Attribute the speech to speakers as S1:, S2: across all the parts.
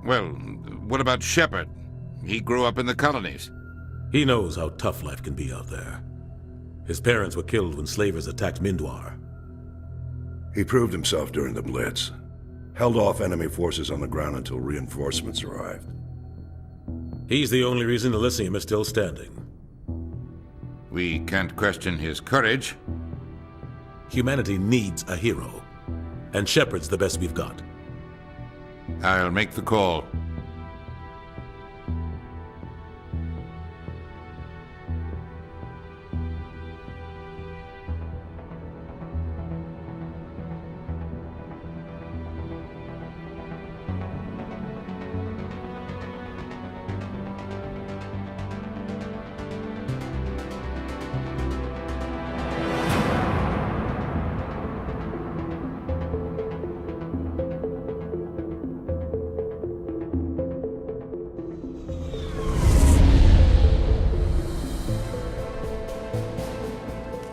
S1: Well, what about Shepard? He grew up in the colonies.
S2: He knows how tough life can be out there. His parents were killed when slavers attacked Mindwar.
S3: He proved himself during the Blitz. Held off enemy forces on the ground until reinforcements arrived.
S2: He's the only reason Elysium is still standing.
S1: We can't question his courage.
S2: Humanity needs a hero, and Shepard's the best we've got.
S1: I'll make the call.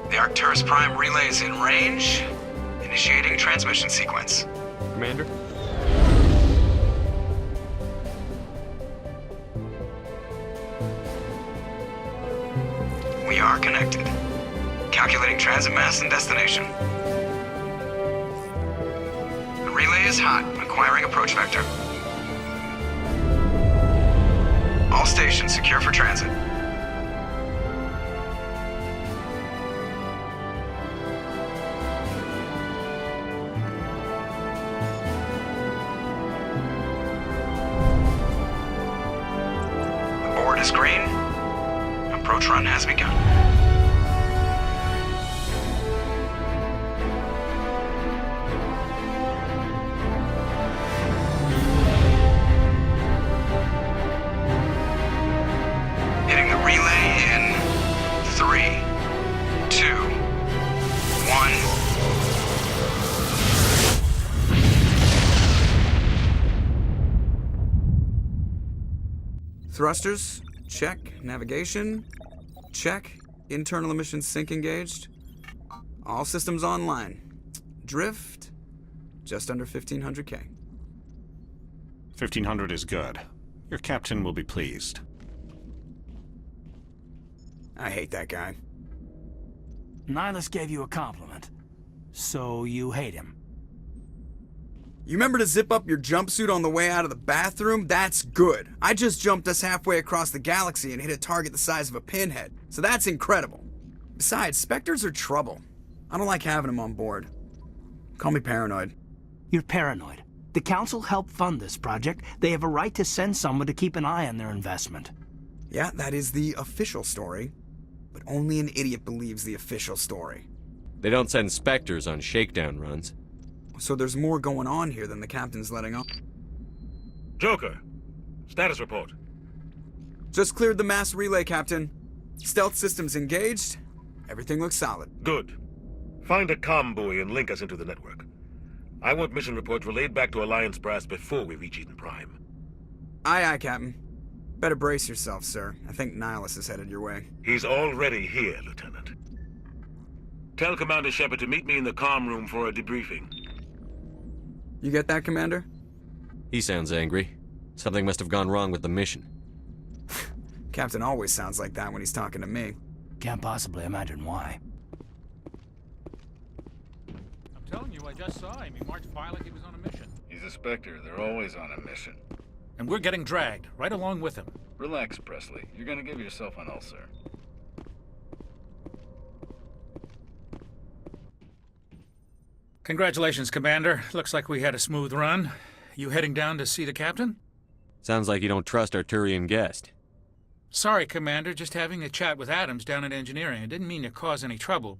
S4: The Arcturus Prime relay is in range. Initiating transmission sequence.
S5: Commander?
S4: We are connected. Calculating transit mass and destination. The relay is hot, acquiring approach vector. All stations secure for transit. The board is green. Approach run has begun. Hitting the relay in 3, 2, 1.
S6: Thrusters, check. Navigation, check. Internal emissions sync engaged. All systems online. Drift, just under 1500K.
S7: 1500 is good. Your captain will be pleased.
S6: I hate that guy.
S8: Nihilus gave you a compliment. So you hate him.
S6: You remember to zip up your jumpsuit on the way out of the bathroom? That's good. I just jumped us halfway across the galaxy and hit a target the size of a pinhead, so that's incredible. Besides, Spectres are trouble. I don't like having them on board. Call me paranoid.
S8: You're paranoid. The Council helped fund this project. They have a right to send someone to keep an eye on their investment.
S6: Yeah, that is the official story. But only an idiot believes the official story.
S5: They don't send Spectres on shakedown runs.
S6: So there's more going on here than the captain's letting on.
S9: Joker, status report.
S6: Just cleared the mass relay, Captain. Stealth systems engaged. Everything looks solid.
S9: Good. Find a comm buoy and link us into the network. I want mission reports relayed back to Alliance brass before we reach Eden Prime.
S6: Aye, aye, Captain. Better brace yourself, sir. I think Nihilus is headed your way.
S9: He's already here, Lieutenant. Tell Commander Shepard to meet me in the comm room for a debriefing.
S6: You get that, Commander?
S5: He sounds angry. Something must have gone wrong with the mission.
S6: Captain always sounds like that when he's talking to me.
S8: Can't possibly imagine why.
S10: I'm telling you, I just saw him. He marched by like he was on a mission.
S11: He's a Spectre. They're always on a mission.
S10: And we're getting dragged, right along with him.
S11: Relax, Presley. You're gonna give yourself an ulcer.
S10: Congratulations, Commander. Looks like we had a smooth run. You heading down to see the captain?
S5: Sounds like you don't trust our Turian guest.
S10: Sorry, Commander. Just having a chat with Adams down at engineering. I didn't mean to cause any trouble.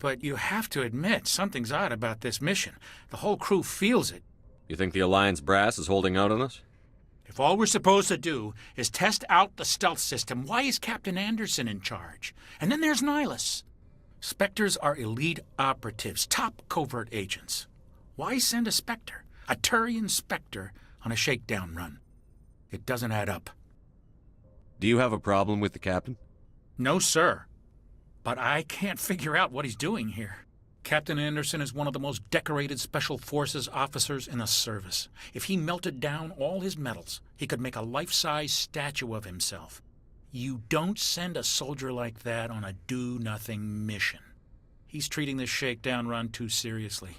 S10: But you have to admit, something's odd about this mission. The whole crew feels it.
S5: You think the Alliance brass is holding out on us?
S10: If all we're supposed to do is test out the stealth system, why is Captain Anderson in charge? And then there's Nihilus. Spectres are elite operatives, top covert agents. Why send a Spectre, a Turian Spectre, on a shakedown run? It doesn't add up.
S5: Do you have a problem with the captain?
S10: No, sir. But I can't figure out what he's doing here. Captain Anderson is one of the most decorated Special Forces officers in the service. If he melted down all his medals, he could make a life-size statue of himself. You don't send a soldier like that on a do-nothing mission. He's treating this shakedown run too seriously.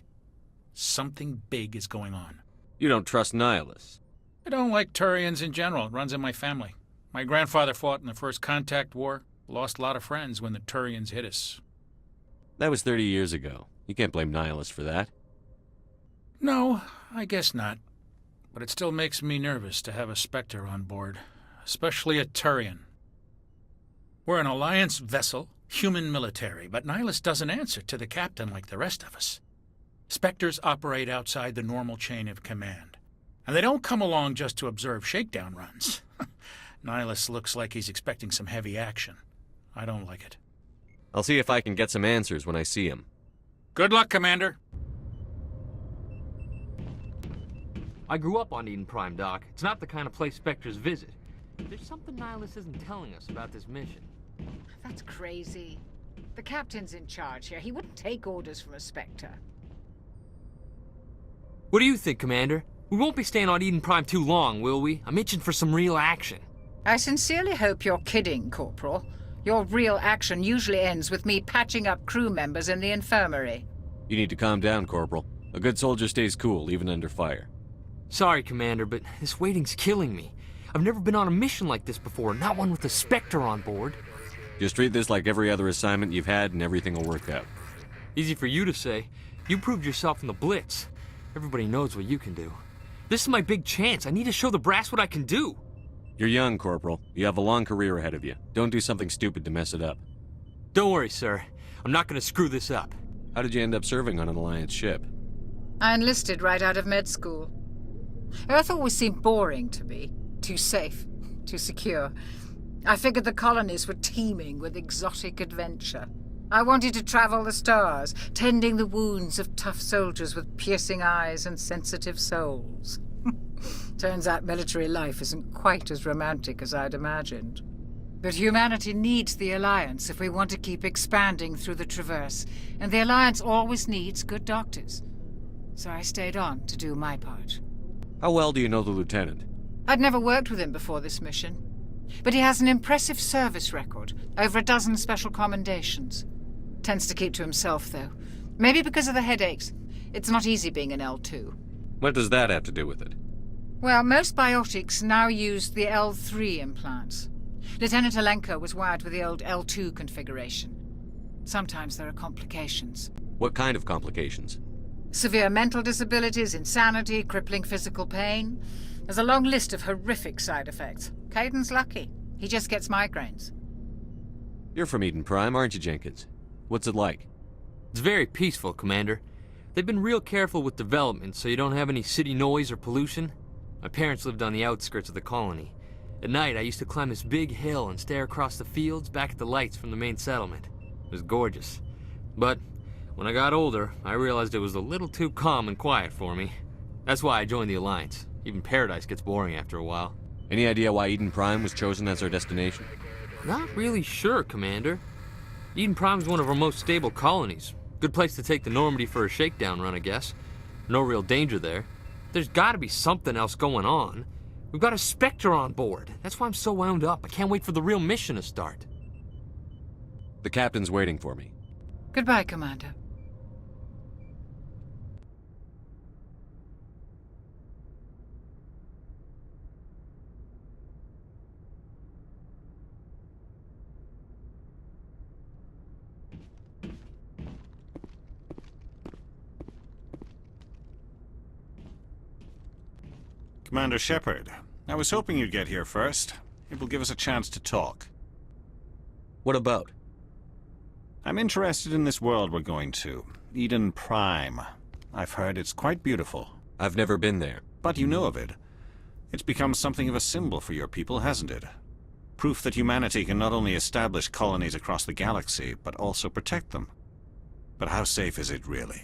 S10: Something big is going on.
S5: You don't trust Nihilus?
S10: I don't like Turians in general. It runs in my family. My grandfather fought in the First Contact War. Lost a lot of friends when the Turians hit us.
S5: That was 30 years ago. You can't blame Nihilus for that.
S10: No, I guess not. But it still makes me nervous to have a Spectre on board, especially a Turian. We're an Alliance vessel, human military, but Nihilus doesn't answer to the captain like the rest of us. Spectres operate outside the normal chain of command. And they don't come along just to observe shakedown runs. Nihilus looks like he's expecting some heavy action. I don't like it.
S5: I'll see if I can get some answers when I see him.
S10: Good luck, Commander.
S12: I grew up on Eden Prime, Doc. It's not the kind of place Spectres visit. There's something Nihilus isn't telling us about this mission.
S13: That's crazy. The captain's in charge here. He wouldn't take orders from a Spectre.
S12: What do you think, Commander? We won't be staying on Eden Prime too long, will we? I'm itching for some real action.
S13: I sincerely hope you're kidding, Corporal. Your real action usually ends with me patching up crew members in the infirmary.
S5: You need to calm down, Corporal. A good soldier stays cool, even under fire.
S12: Sorry, Commander, but this waiting's killing me. I've never been on a mission like this before, not one with a Spectre on board.
S5: Just treat this like every other assignment you've had and everything will work out.
S12: Easy for you to say. You proved yourself in the Blitz. Everybody knows what you can do. This is my big chance. I need to show the brass what I can do.
S5: You're young, Corporal. You have a long career ahead of you. Don't do something stupid to mess it up.
S12: Don't worry, sir. I'm not going to screw this up.
S5: How did you end up serving on an Alliance ship?
S13: I enlisted right out of med school. Earth always seemed boring to me. Too safe, too secure. I figured the colonies were teeming with exotic adventure. I wanted to travel the stars, tending the wounds of tough soldiers with piercing eyes and sensitive souls. Turns out military life isn't quite as romantic as I'd imagined. But humanity needs the Alliance if we want to keep expanding through the Traverse, and the Alliance always needs good doctors. So I stayed on to do my part.
S5: How well do you know the Lieutenant?
S13: I'd never worked with him before this mission, but he has an impressive service record, over a dozen special commendations. Tends to keep to himself, though. Maybe because of the headaches. It's not easy being an L2.
S5: What does that have to do with it?
S13: Well, most biotics now use the L3 implants. Lieutenant Alenko was wired with the old L2 configuration. Sometimes there are complications.
S5: What kind of complications?
S13: Severe mental disabilities, insanity, crippling physical pain. There's a long list of horrific side effects. Caden's lucky. He just gets migraines.
S5: You're from Eden Prime, aren't you, Jenkins? What's it like?
S12: It's very peaceful, Commander. They've been real careful with development, so you don't have any city noise or pollution. My parents lived on the outskirts of the colony. At night, I used to climb this big hill and stare across the fields back at the lights from the main settlement. It was gorgeous. But when I got older, I realized it was a little too calm and quiet for me. That's why I joined the Alliance. Even Paradise gets boring after a while.
S5: Any idea why Eden Prime was chosen as our destination?
S12: Not really sure, Commander. Eden Prime's one of our most stable colonies. Good place to take the Normandy for a shakedown run, I guess. No real danger there. There's gotta be something else going on. We've got a Spectre on board. That's why I'm so wound up. I can't wait for the real mission to start.
S5: The captain's waiting for me.
S13: Goodbye, Commander.
S7: Commander Shepard, I was hoping you'd get here first. It will give us a chance to talk.
S5: What about?
S7: I'm interested in this world we're going to, Eden Prime. I've heard it's quite beautiful.
S5: I've never been there.
S7: But you know of it. It's become something of a symbol for your people, hasn't it? Proof that humanity can not only establish colonies across the galaxy, but also protect them. But how safe is it really?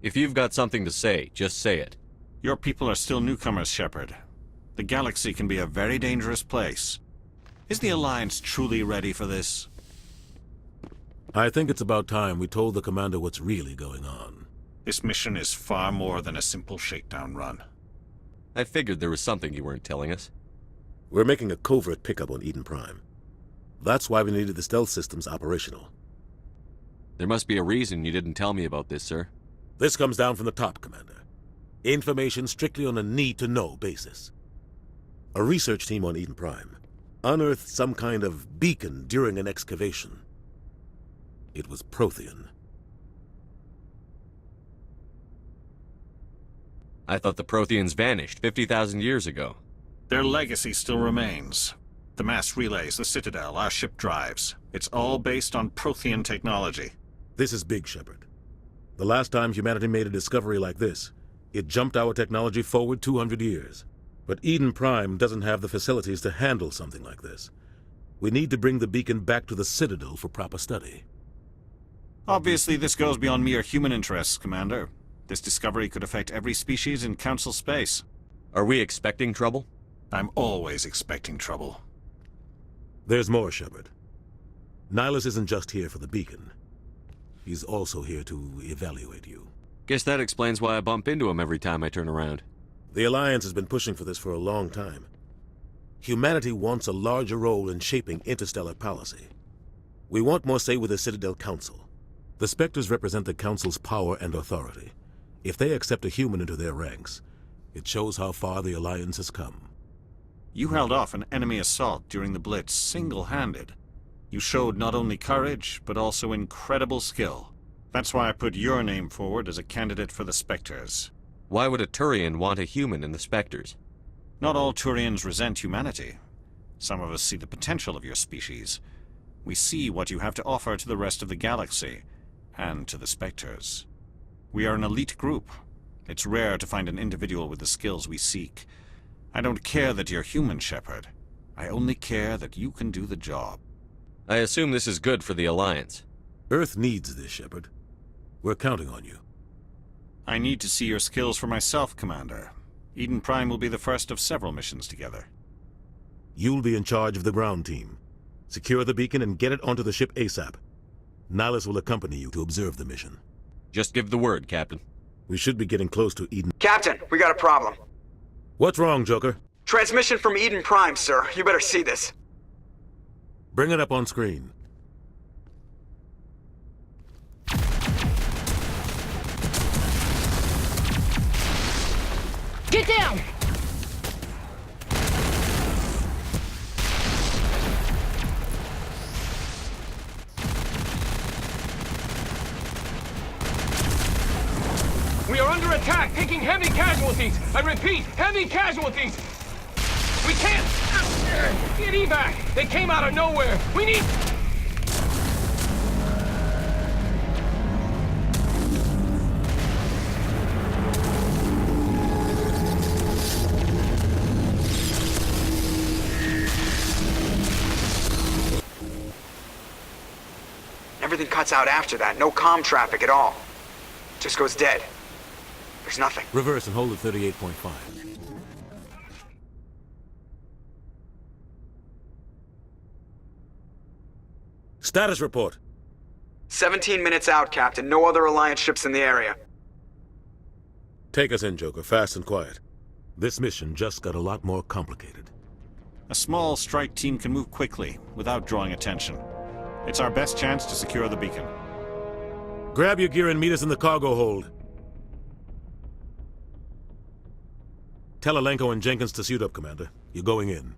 S5: If you've got something to say, just say it.
S7: Your people are still newcomers, Shepard. The galaxy can be a very dangerous place. Is the Alliance truly ready for this?
S2: I think it's about time we told the commander what's really going on.
S7: This mission is far more than a simple shakedown run.
S5: I figured there was something you weren't telling us.
S2: We're making a covert pickup on Eden Prime. That's why we needed the stealth systems operational.
S5: There must be a reason you didn't tell me about this, sir.
S2: This comes down from the top, Commander. Information strictly on a need-to-know basis. A research team on Eden Prime unearthed some kind of beacon during an excavation. It was Prothean.
S5: I thought the Protheans vanished 50,000 years ago.
S7: Their legacy still remains. The mass relays, the Citadel, our ship drives. It's all based on Prothean technology.
S2: This is big, Shepard. The last time humanity made a discovery like this, it jumped our technology forward 200 years. But Eden Prime doesn't have the facilities to handle something like this. We need to bring the beacon back to the Citadel for proper study.
S7: Obviously, this goes beyond mere human interests, Commander. This discovery could affect every species in Council space.
S5: Are we expecting trouble?
S7: I'm always expecting trouble.
S2: There's more, Shepard. Nihilus isn't just here for the beacon. He's also here to evaluate you.
S5: Guess that explains why I bump into him every time I turn around.
S2: The Alliance has been pushing for this for a long time. Humanity wants a larger role in shaping interstellar policy. We want more say with the Citadel Council. The Spectres represent the Council's power and authority. If they accept a human into their ranks, it shows how far the Alliance has come.
S7: You held off an enemy assault during the Blitz single-handed. You showed not only courage, but also incredible skill. That's why I put your name forward as a candidate for the Spectres.
S5: Why would a Turian want a human in the Spectres?
S7: Not all Turians resent humanity. Some of us see the potential of your species. We see what you have to offer to the rest of the galaxy, and to the Spectres. We are an elite group. It's rare to find an individual with the skills we seek. I don't care that you're human, Shepard. I only care that you can do the job.
S5: I assume this is good for the Alliance.
S2: Earth needs this, Shepard. We're counting on you.
S7: I need to see your skills for myself, Commander. Eden Prime will be the first of several missions together.
S2: You'll be in charge of the ground team. Secure the beacon and get it onto the ship ASAP. Nihilus will accompany you to observe the mission.
S5: Just give the word, Captain.
S2: We should be getting close to Eden.
S6: Captain, we got a problem.
S2: What's wrong, Joker?
S6: Transmission from Eden Prime, sir. You better see this.
S2: Bring it up on screen.
S14: Get down!
S15: We are under attack, taking heavy casualties. I repeat, heavy casualties. We can't get evac. They came out of nowhere. We need...
S6: Everything cuts out after that. No comm traffic at all. Just goes dead. There's nothing.
S2: Reverse and hold at 38.5. Status report.
S6: 17 minutes out, Captain. No other Alliance ships in the area.
S2: Take us in, Joker, fast and quiet. This mission just got a lot more complicated.
S7: A small strike team can move quickly, without drawing attention. It's our best chance to secure the beacon.
S2: Grab your gear and meet us in the cargo hold. Tell Alenko and Jenkins to suit up, Commander. You're going in.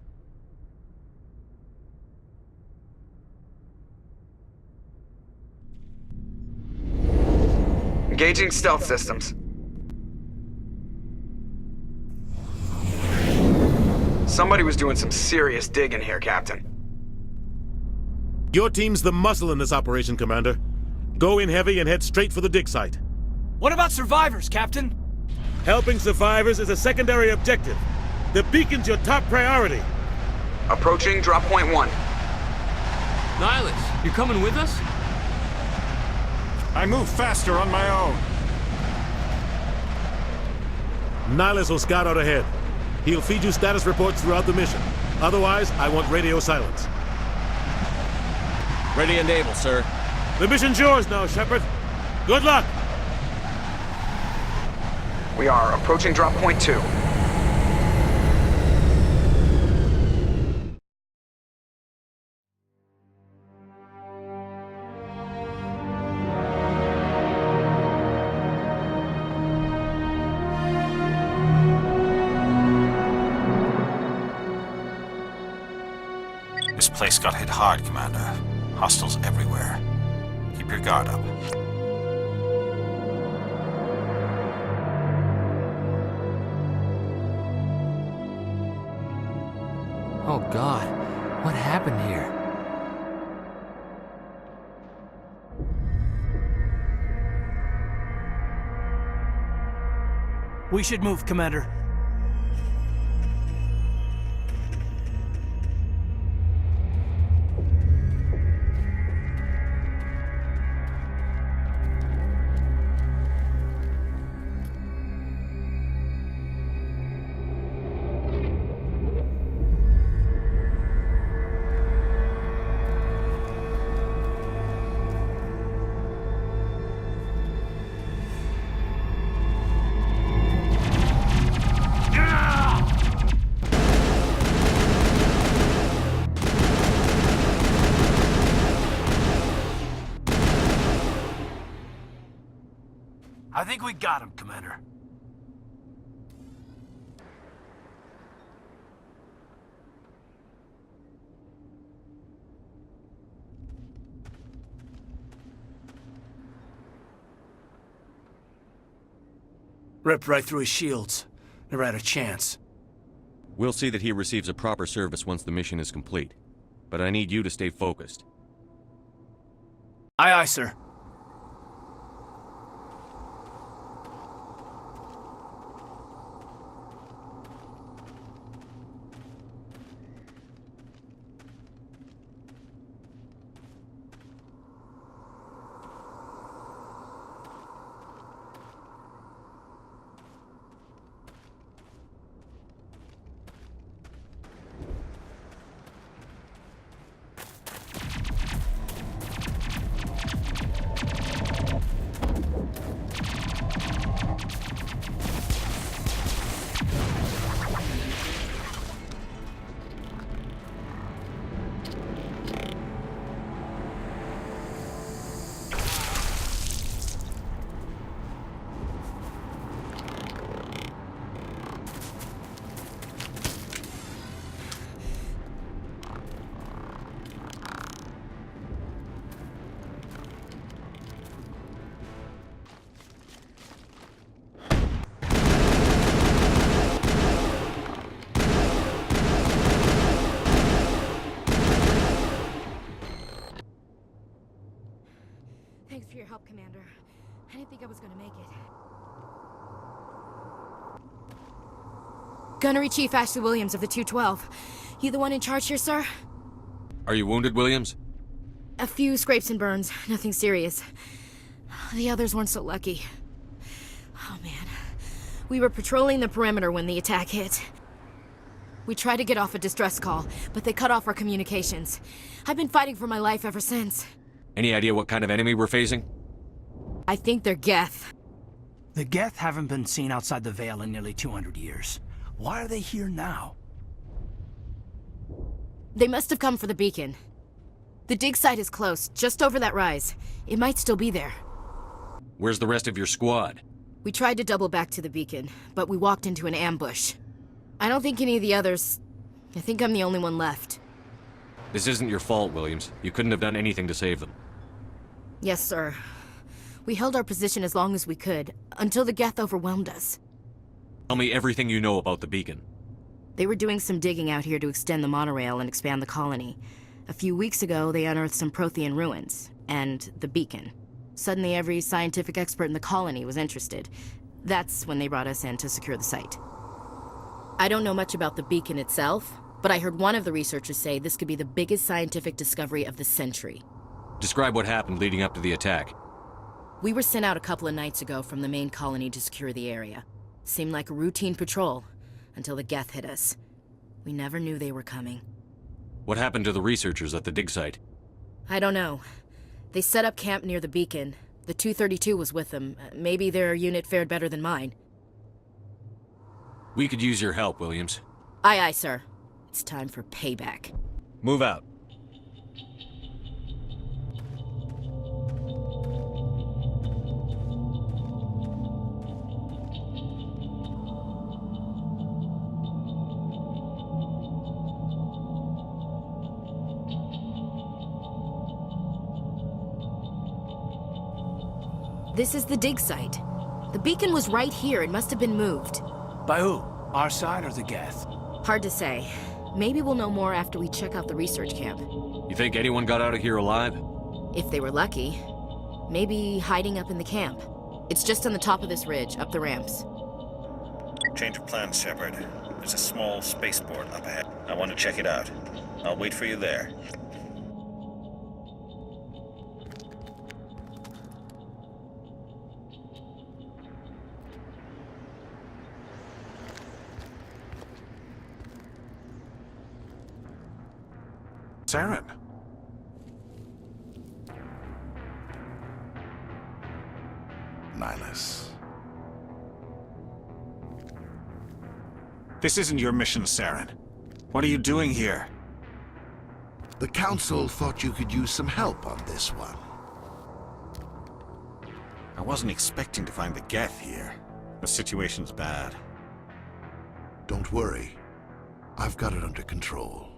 S6: Engaging stealth systems. Somebody was doing some serious digging here, Captain.
S2: Your team's the muscle in this operation, Commander. Go in heavy and head straight for the dig site.
S8: What about survivors, Captain?
S2: Helping survivors is a secondary objective. The beacon's your top priority.
S6: Approaching drop point 1.
S12: Nihilus, you coming with us?
S7: I move faster on my own.
S2: Nihilus will scout out ahead. He'll feed you status reports throughout the mission. Otherwise, I want radio silence.
S5: Ready and able, sir.
S2: The mission's yours now, Shepard. Good luck!
S4: We are approaching drop point 2.
S7: This place got hit hard, Commander. Hostiles everywhere. Keep your guard up.
S12: Oh God, what happened here?
S8: We should move, Commander. I think we got him, Commander. Ripped right through his shields. Never had a chance.
S5: We'll see that he receives a proper service once the mission is complete. But I need you to stay focused.
S8: Aye, aye, sir.
S14: Thanks for your help, Commander. I didn't think I was gonna make it. Gunnery Chief Ashley Williams of the 212. You the one in charge here, sir?
S5: Are you wounded, Williams?
S14: A few scrapes and burns. Nothing serious. The others weren't so lucky. Oh, man. We were patrolling the perimeter when the attack hit. We tried to get off a distress call, but they cut off our communications. I've been fighting for my life ever since.
S5: Any idea what kind of enemy we're facing?
S14: I think they're Geth.
S8: The Geth haven't been seen outside the Veil in nearly 200 years. Why are they here now?
S14: They must have come for the beacon. The dig site is close, just over that rise. It might still be there.
S5: Where's the rest of your squad?
S14: We tried to double back to the beacon, but we walked into an ambush. I don't think any of the others... I think I'm the only one left.
S5: This isn't your fault, Williams. You couldn't have done anything to save them.
S14: Yes, sir. We held our position as long as we could, until the Geth overwhelmed us.
S5: Tell me everything you know about the beacon.
S14: They were doing some digging out here to extend the monorail and expand the colony. A few weeks ago, they unearthed some Prothean ruins, and the beacon. Suddenly, every scientific expert in the colony was interested. That's when they brought us in to secure the site. I don't know much about the beacon itself, but I heard one of the researchers say this could be the biggest scientific discovery of the century.
S5: Describe what happened leading up to the attack.
S14: We were sent out a couple of nights ago from the main colony to secure the area. Seemed like a routine patrol, until the Geth hit us. We never knew they were coming.
S5: What happened to the researchers at the dig site?
S14: I don't know. They set up camp near the beacon. The 232 was with them. Maybe their unit fared better than mine.
S5: We could use your help, Williams.
S14: Aye, aye, sir. It's time for payback.
S5: Move out.
S14: This is the dig site. The beacon was right here. It must have been moved.
S8: By who? Our side or the Geth?
S14: Hard to say. Maybe we'll know more after we check out the research camp.
S5: You think anyone got out of here alive?
S14: If they were lucky. Maybe hiding up in the camp. It's just on the top of this ridge, up the ramps.
S7: Change of plans, Shepard. There's a small spaceport up ahead. I want to check it out. I'll wait for you there.
S16: Saren. Nihilus.
S7: This isn't your mission, Saren. What are you doing here?
S17: The Council thought you could use some help on this one.
S7: I wasn't expecting to find the Geth here. The situation's bad.
S17: Don't worry. I've got it under control.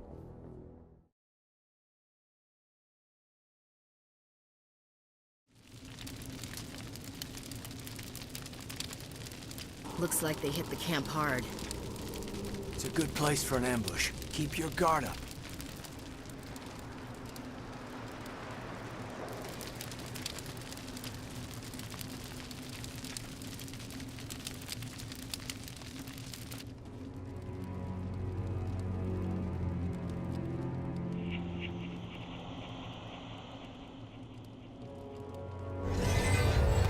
S14: Looks like they hit the camp hard.
S8: It's a good place for an ambush. Keep your guard up.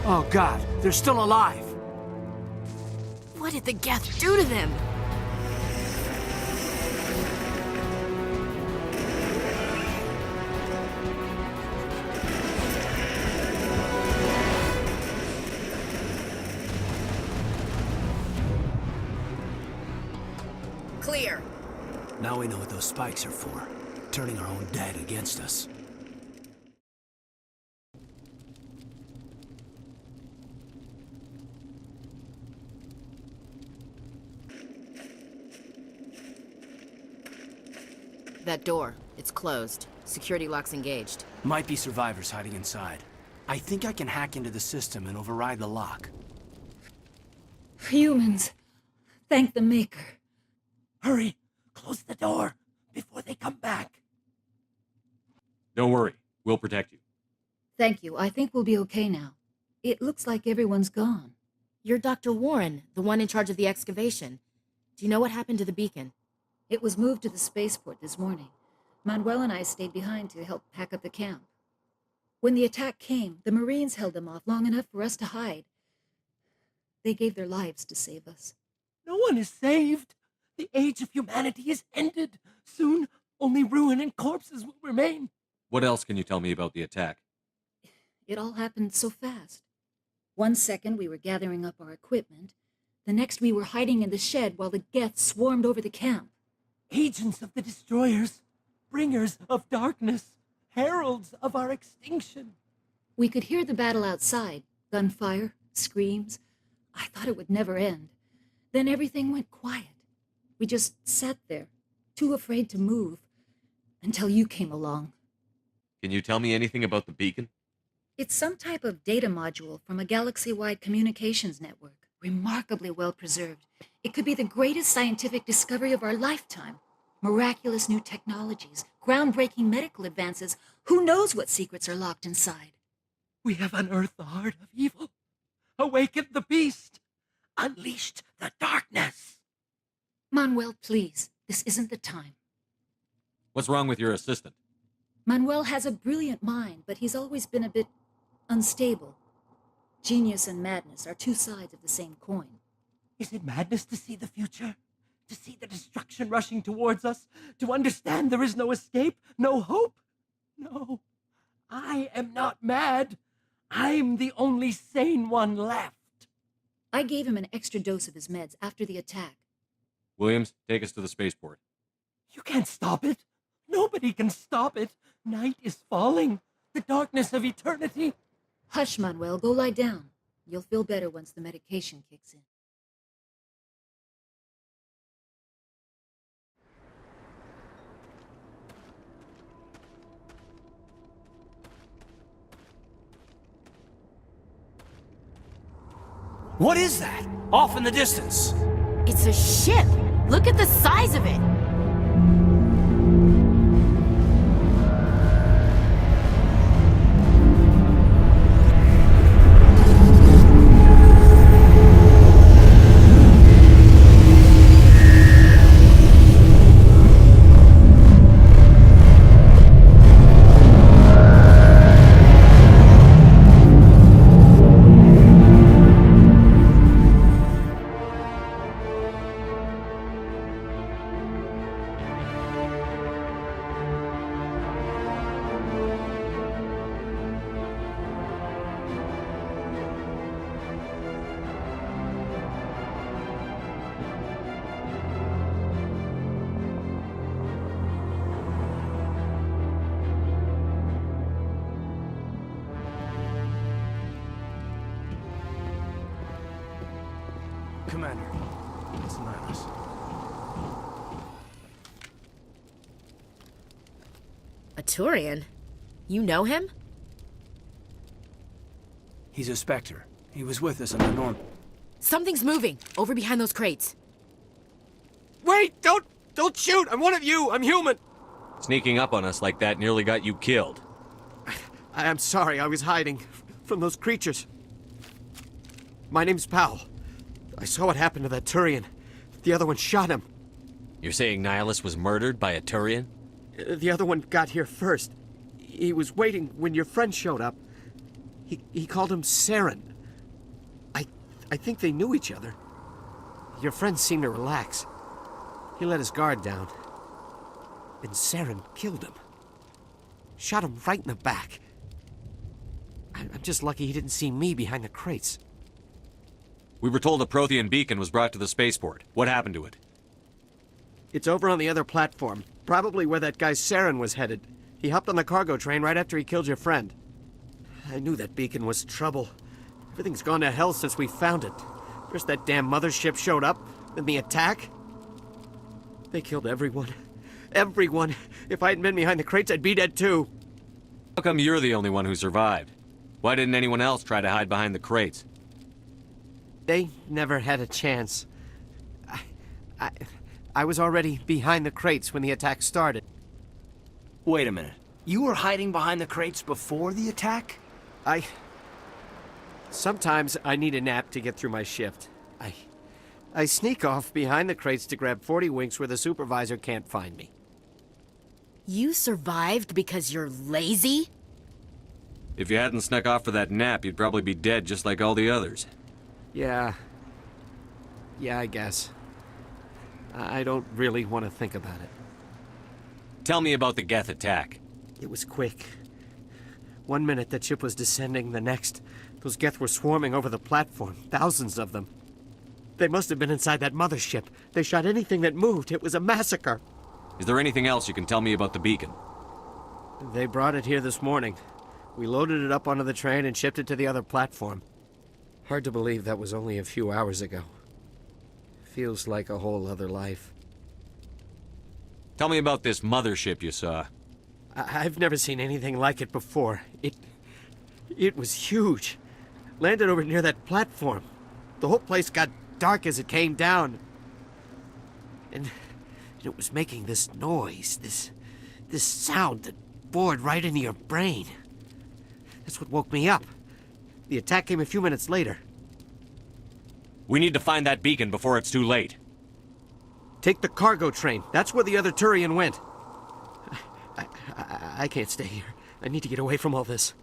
S8: Oh God, they're still alive!
S14: What did the Geth do to them? Clear.
S8: Now we know what those spikes are for. Turning our own dead against us.
S14: That door, it's closed. Security lock's engaged.
S8: Might be survivors hiding inside. I think I can hack into the system and override the lock.
S18: Humans. Thank the Maker.
S8: Hurry! Close the door before they come back.
S5: Don't worry. We'll protect you.
S18: Thank you. I think we'll be okay now. It looks like everyone's gone.
S14: You're Dr. Warren, the one in charge of the excavation. Do you know what happened to the beacon?
S18: It was moved to the spaceport this morning. Manuel and I stayed behind to help pack up the camp. When the attack came, the Marines held them off long enough for us to hide. They gave their lives to save us.
S19: No one is saved. The age of humanity is ended. Soon, only ruin and corpses will remain.
S5: What else can you tell me about the attack?
S18: It all happened so fast. 1 second we were gathering up our equipment. The next we were hiding in the shed while the Geth swarmed over the camp.
S19: Agents of the destroyers, bringers of darkness, heralds of our extinction.
S18: We could hear the battle outside. Gunfire, screams. I thought it would never end. Then everything went quiet. We just sat there, too afraid to move, until you came along.
S5: Can you tell me anything about the beacon?
S18: It's some type of data module from a galaxy-wide communications network, remarkably well preserved. It could be the greatest scientific discovery of our lifetime. Miraculous new technologies, groundbreaking medical advances. Who knows what secrets are locked inside?
S19: We have unearthed the heart of evil, awakened the beast, unleashed the darkness.
S18: Manuel, please, this isn't the time.
S5: What's wrong with your assistant?
S18: Manuel has a brilliant mind, but he's always been a bit unstable. Genius and madness are two sides of the same coin.
S19: Is it madness to see the future? To see the destruction rushing towards us? To understand there is no escape, no hope? No, I am not mad. I'm the only sane one left.
S18: I gave him an extra dose of his meds after the attack.
S5: Williams, take us to the spaceport.
S19: You can't stop it. Nobody can stop it. Night is falling. The darkness of eternity.
S18: Hush, Manuel. Go lie down. You'll feel better once the medication kicks in.
S8: What is that? Off in the distance.
S14: It's a ship. Look at the size of it.
S8: Commander, it's Menace.
S14: A Turian? You know him?
S8: He's a Spectre. He was with us in the Norm.
S14: Something's moving, over behind those crates.
S16: Wait! Don't shoot! I'm one of you! I'm human!
S5: Sneaking up on us like that nearly got you killed.
S16: I'm sorry, I was hiding from those creatures. My name's Powell. I saw what happened to that Turian. The other one shot him.
S5: You're saying Nihilus was murdered by a Turian?
S16: The other one got here first. He was waiting when your friend showed up. He called him Saren. I think they knew each other. Your friend seemed to relax. He let his guard down. And Saren killed him. Shot him right in the back. I'm just lucky he didn't see me behind the crates.
S5: We were told a Prothean beacon was brought to the spaceport. What happened to it?
S16: It's over on the other platform. Probably where that guy Saren was headed. He hopped on the cargo train right after he killed your friend. I knew that beacon was trouble. Everything's gone to hell since we found it. First that damn mothership showed up, then the attack. They killed everyone. Everyone. If I hadn't been behind the crates, I'd be dead too.
S5: How come you're the only one who survived? Why didn't anyone else try to hide behind the crates?
S16: They never had a chance. I was already behind the crates when the attack started.
S8: Wait a minute. You were hiding behind the crates before the attack?
S16: Sometimes I need a nap to get through my shift. I sneak off behind the crates to grab 40 winks where the supervisor can't find me.
S14: You survived because you're lazy?
S5: If you hadn't snuck off for that nap, you'd probably be dead just like all the others.
S16: Yeah, I guess. I don't really want to think about it.
S5: Tell me about the Geth attack.
S16: It was quick. 1 minute that ship was descending, the next, those Geth were swarming over the platform, thousands of them. They must have been inside that mothership. They shot anything that moved. It was a massacre.
S5: Is there anything else you can tell me about the beacon?
S16: They brought it here this morning. We loaded it up onto the train and shipped it to the other platform. Hard to believe that was only a few hours ago. Feels like a whole other life.
S5: Tell me about this mothership you saw.
S16: I've never seen anything like it before. It was huge. Landed over near that platform. The whole place got dark as it came down. And it was making this noise, this sound that bored right into your brain. That's what woke me up. The attack came a few minutes later.
S5: We need to find that beacon before it's too late.
S16: Take the cargo train. That's where the other Turian went. I can't stay here. I need to get away from all this.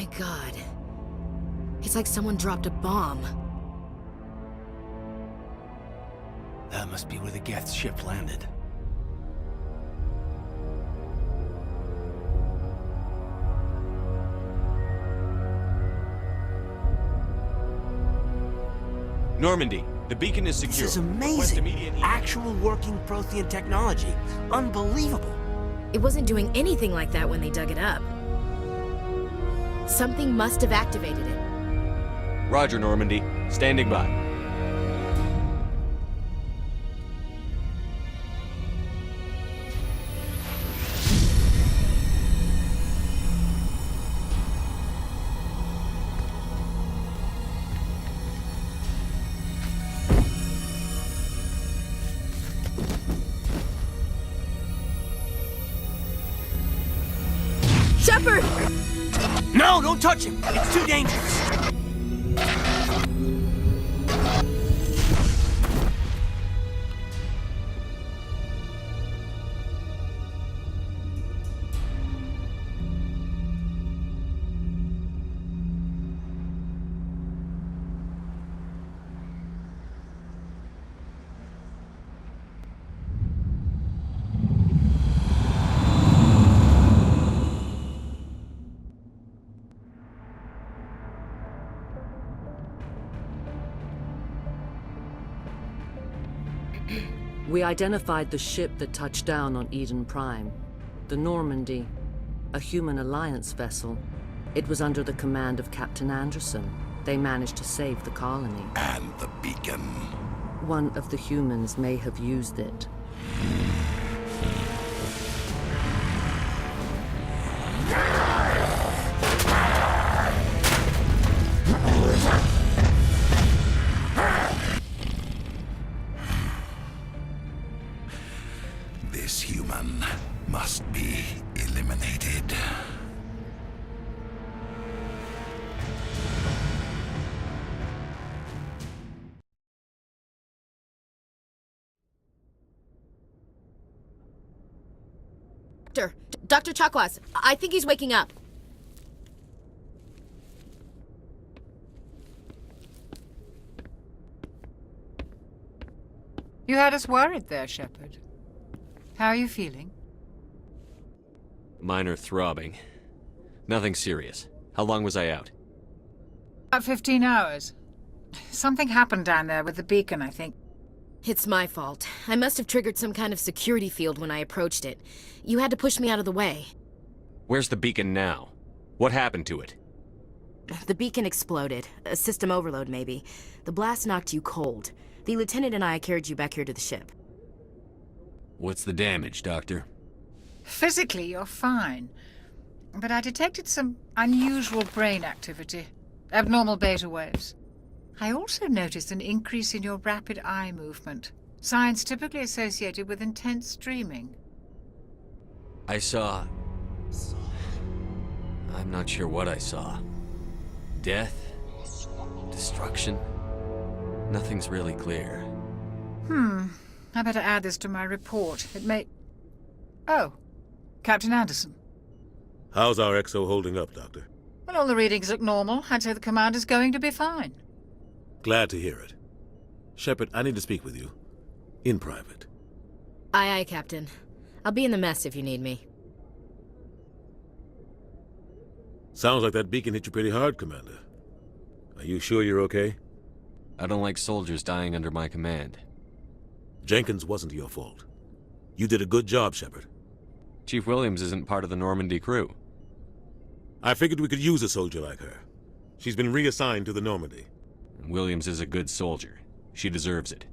S14: my god. It's like someone dropped a bomb.
S8: That must be where the Geth's ship landed.
S5: Normandy, the beacon is secure.
S8: This is
S5: Request
S8: amazing.
S5: immediate evac.
S8: Actual working Prothean technology. Unbelievable.
S14: It wasn't doing anything like that when they dug it up. Something must have activated it.
S5: Roger, Normandy. Standing by.
S14: Shepard!
S8: No, don't touch him. It's too dangerous.
S20: We identified the ship that touched down on Eden Prime. The Normandy, a human alliance vessel. It was under the command of Captain Anderson. They managed to save the colony.
S17: And the beacon.
S20: One of the humans may have used it.
S17: This human must be eliminated.
S14: Dr. Chakwas, I think he's waking up.
S13: You had us worried there, Shepard. How are you feeling?
S5: Minor throbbing. Nothing serious. How long was I out?
S13: About 15 hours. Something happened down there with the beacon, I think.
S14: It's my fault. I must have triggered some kind of security field when I approached it. You had to push me out of the way.
S5: Where's the beacon now? What happened to it?
S14: The beacon exploded. A system overload, maybe. The blast knocked you cold. The lieutenant and I carried you back here to the ship.
S5: What's the damage, Doctor?
S13: Physically, you're fine. But I detected some unusual brain activity. Abnormal beta waves. I also noticed an increase in your rapid eye movement. Signs typically associated with intense dreaming.
S5: I saw... I'm not sure what I saw. Death? Destruction? Nothing's really clear.
S13: I better add this to my report. It may... Oh, Captain Anderson.
S2: How's our XO holding up, Doctor?
S13: Well, all the readings look normal. I'd say the commander's going to be fine.
S2: Glad to hear it. Shepard, I need to speak with you. In private.
S14: Aye, aye, Captain. I'll be in the mess if you need me.
S2: Sounds like that beacon hit you pretty hard, Commander. Are you sure you're okay?
S5: I don't like soldiers dying under my command.
S2: Jenkins wasn't your fault. You did a good job, Shepard.
S5: Chief Williams isn't part of the Normandy crew.
S2: I figured we could use a soldier like her. She's been reassigned to the Normandy.
S5: Williams is a good soldier. She deserves it.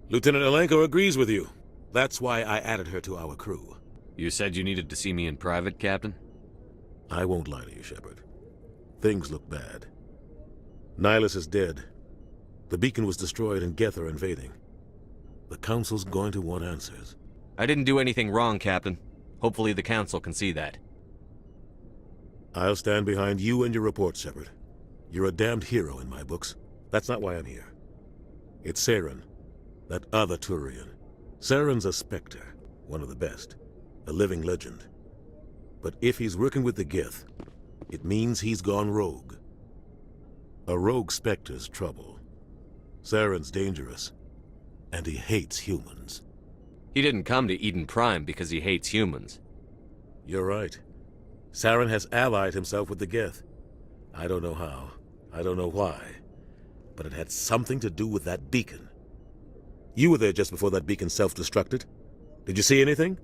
S2: Lieutenant Alenko agrees with you. That's why I added her to our crew.
S5: You said you needed to see me in private, Captain?
S2: I won't lie to you, Shepard. Things look bad. Nihilus is dead. The beacon was destroyed and Geth are invading. The Council's going to want answers.
S5: I didn't do anything wrong, Captain. Hopefully the Council can see that.
S2: I'll stand behind you and your report, Shepard. You're a damned hero in my books. That's not why I'm here. It's Saren, that other Turian. Saren's a Spectre, one of the best. A living legend. But if he's working with the Geth, It means he's gone rogue. A rogue Spectre's trouble. Saren's dangerous, and he hates humans.
S5: He didn't come to Eden Prime because he hates humans.
S2: You're right. Saren has allied himself with the Geth. I don't know how. I don't know why. But it had something to do with that beacon. You were there just before that beacon self-destructed. Did you see anything?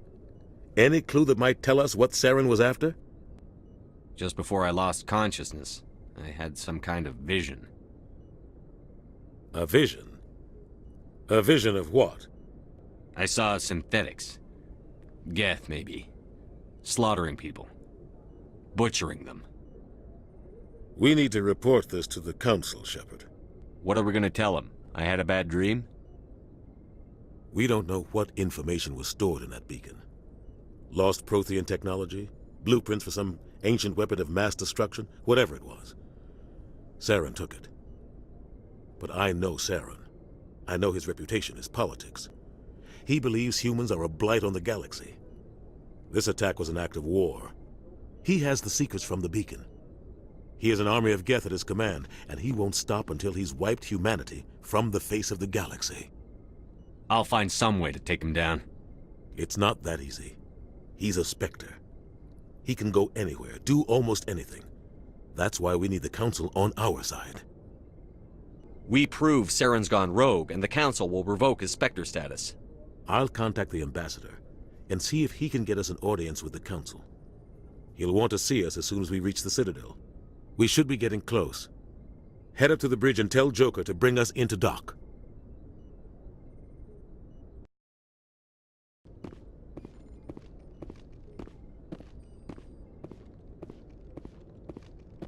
S2: Any clue that might tell us what Saren was after?
S5: Just before I lost consciousness, I had some kind of vision.
S2: A vision? A vision of what?
S5: I saw synthetics. Geth, maybe. Slaughtering people. Butchering them.
S2: We need to report this to the Council, Shepard.
S5: What are we gonna tell them? I had a bad dream?
S2: We don't know what information was stored in that beacon. Lost Prothean technology? Blueprints for some ancient weapon of mass destruction? Whatever it was. Saren took it. But I know Saren. I know his reputation is politics. He believes humans are a blight on the galaxy. This attack was an act of war. He has the secrets from the beacon. He has an army of Geth at his command, and he won't stop until he's wiped humanity from the face of the galaxy.
S5: I'll find some way to take him down.
S2: It's not that easy. He's a Spectre. He can go anywhere, do almost anything. That's why we need the Council on our side.
S5: We prove Saren's gone rogue, and the Council will revoke his Spectre status.
S2: I'll contact the Ambassador and see if he can get us an audience with the Council. He'll want to see us as soon as we reach the Citadel. We should be getting close. Head up to the bridge and tell Joker to bring us into dock.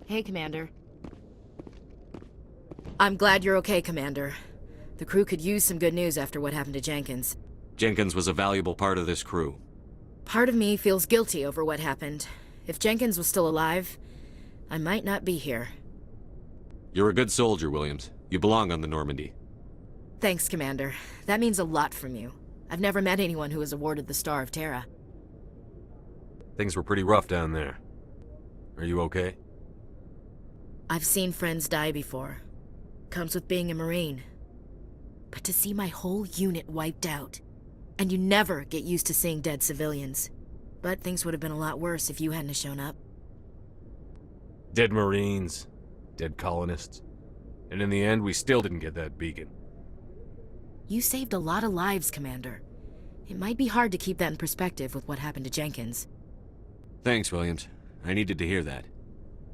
S14: Hey, Commander. I'm glad you're okay, Commander. The crew could use some good news after what happened to Jenkins.
S5: Jenkins was a valuable part of this crew.
S14: Part of me feels guilty over what happened. If Jenkins was still alive, I might not be here.
S5: You're a good soldier, Williams. You belong on the Normandy.
S14: Thanks, Commander. That means a lot from you. I've never met anyone who was awarded the Star of Terra.
S5: Things were pretty rough down there. Are you okay?
S14: I've seen friends die before. Comes with being a Marine. But to see my whole unit wiped out. And you never get used to seeing dead civilians. But things would have been a lot worse if you hadn't shown up.
S21: Dead Marines, dead colonists. And in the end, we still didn't get that beacon.
S14: You saved a lot of lives, Commander. It might be hard to keep that in perspective with what happened to Jenkins.
S5: Thanks, Williams. I needed to hear that.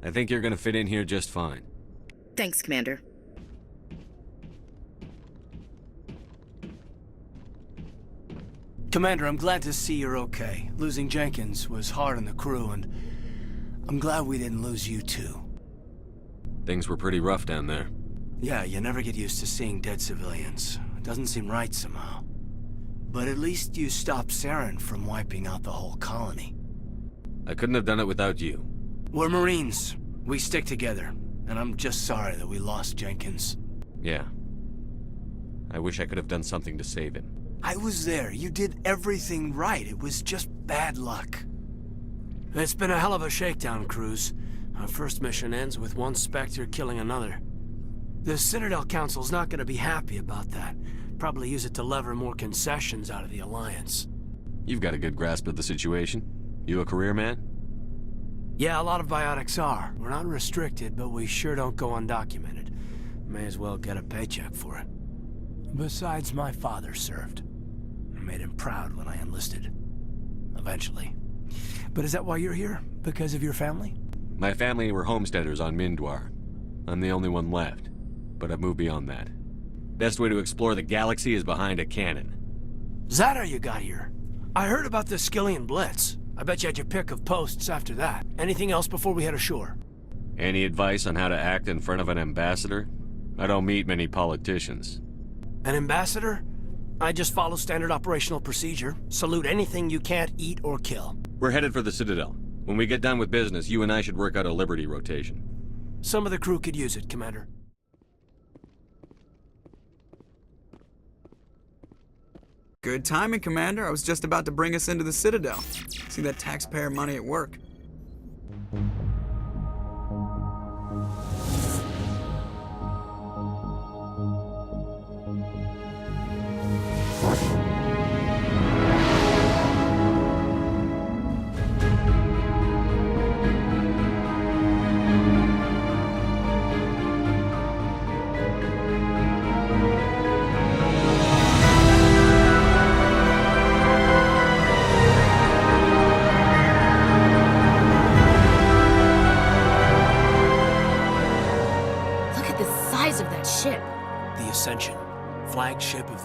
S5: I think you're gonna fit in here just fine.
S14: Thanks, Commander.
S8: Commander, I'm glad to see you're okay. Losing Jenkins was hard on the crew, and I'm glad we didn't lose you too.
S5: Things were pretty rough down there.
S8: Yeah, you never get used to seeing dead civilians. It doesn't seem right somehow. But at least you stopped Saren from wiping out the whole colony.
S5: I couldn't have done it without you.
S8: We're Marines. We stick together. And I'm just sorry that we lost Jenkins.
S5: Yeah. I wish I could have done something to save him.
S8: I was there. You did everything right. It was just bad luck. It's been a hell of a shakedown, Cruz. Our first mission ends with one Spectre killing another. The Citadel Council's not going to be happy about that. Probably use it to lever more concessions out of the Alliance.
S5: You've got a good grasp of the situation. You a career man?
S8: Yeah, a lot of biotics are. We're not restricted, but we sure don't go undocumented. May as well get a paycheck for it. Besides, my father served. I made him proud when I enlisted. Eventually. But is that why you're here? Because of your family?
S5: My family were homesteaders on Mindwar. I'm the only one left, but I've moved beyond that. Best way to explore the galaxy is behind a cannon.
S8: Is that how you got here? I heard about the Skillian Blitz. I bet you had your pick of posts after that. Anything else before we head ashore?
S5: Any advice on how to act in front of an ambassador? I don't meet many politicians.
S8: An ambassador? I just follow standard operational procedure. Salute anything you can't eat or kill.
S5: We're headed for the Citadel. When we get done with business, you and I should work out a Liberty rotation.
S8: Some of the crew could use it, Commander.
S6: Good timing, Commander. I was just about to bring us into the Citadel. See that taxpayer money at work.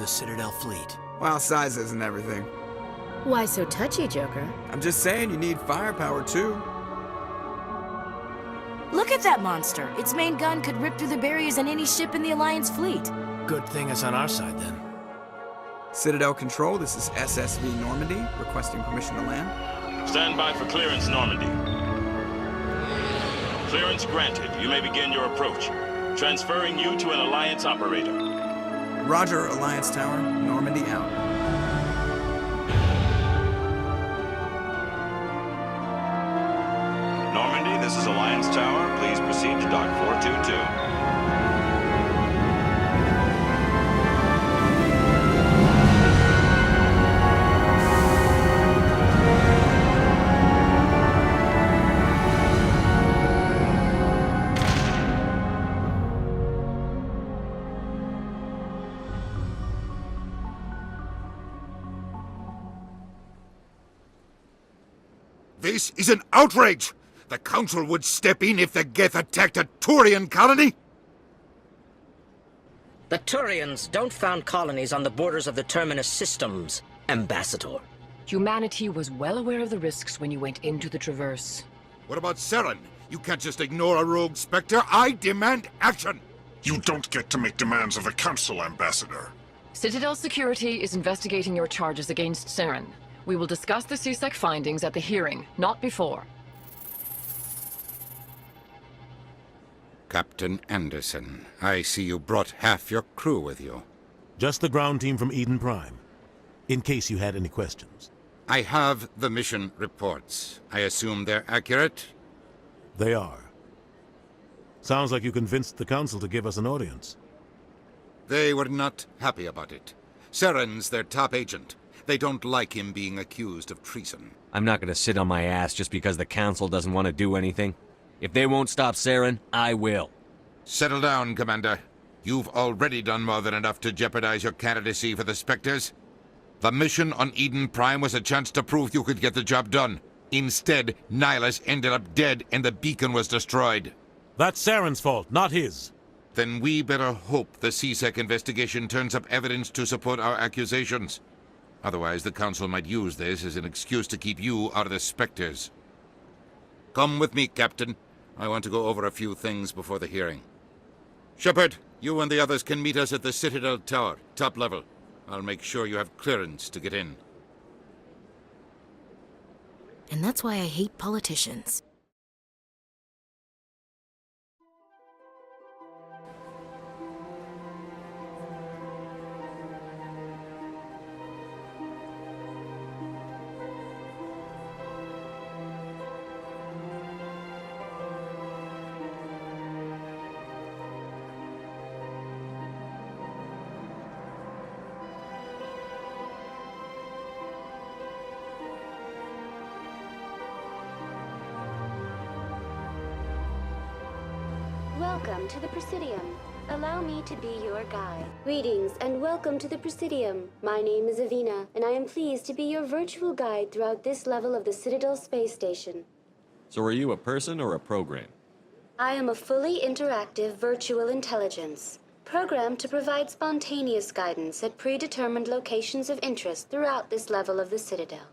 S8: the Citadel fleet.
S6: Well, size isn't everything.
S14: Why so touchy, Joker?
S6: I'm just saying you need firepower too.
S14: Look at that monster. Its main gun could rip through the barriers in any ship in the Alliance fleet.
S8: Good thing it's on our side, then.
S6: Citadel Control, this is SSV Normandy, requesting permission to land.
S3: Stand by for clearance, Normandy. Clearance granted. You may begin your approach. Transferring you to an Alliance operator.
S6: Roger, Alliance Tower. Normandy out.
S3: Normandy, this is Alliance Tower. Please proceed to Dock 422.
S1: This is an outrage! The Council would step in if the Geth attacked a Turian colony?
S22: The Turians don't found colonies on the borders of the Terminus systems, Ambassador.
S23: Humanity was well aware of the risks when you went into the Traverse.
S1: What about Saren? You can't just ignore a rogue Spectre. I demand action!
S24: You don't get to make demands of the Council, Ambassador.
S23: Citadel Security is investigating your charges against Saren. We will discuss the CSEC findings at the hearing, not before.
S1: Captain Anderson, I see you brought half your crew with you.
S2: Just the ground team from Eden Prime, in case you had any questions.
S1: I have the mission reports. I assume they're accurate?
S2: They are. Sounds like you convinced the Council to give us an audience.
S1: They were not happy about it. Saren's their top agent. They don't like him being accused of treason.
S5: I'm not gonna sit on my ass just because the Council doesn't want to do anything. If they won't stop Saren, I will.
S1: Settle down, Commander. You've already done more than enough to jeopardize your candidacy for the Spectres. The mission on Eden Prime was a chance to prove you could get the job done. Instead, Nihilus ended up dead and the beacon was destroyed.
S2: That's Saren's fault, not his.
S1: Then we better hope the CSEC investigation turns up evidence to support our accusations. Otherwise, the Council might use this as an excuse to keep you out of the Spectres. Come with me, Captain. I want to go over a few things before the hearing. Shepard, you and the others can meet us at the Citadel Tower, top level. I'll make sure you have clearance to get in.
S14: And that's why I hate politicians.
S25: Welcome to the Presidium. Allow me to be your guide. Greetings and welcome to the Presidium. My name is Avina, and I am pleased to be your virtual guide throughout this level of the Citadel Space Station.
S5: So are you a person or a program?
S25: I am a fully interactive virtual intelligence, programmed to provide spontaneous guidance at predetermined locations of interest throughout this level of the Citadel.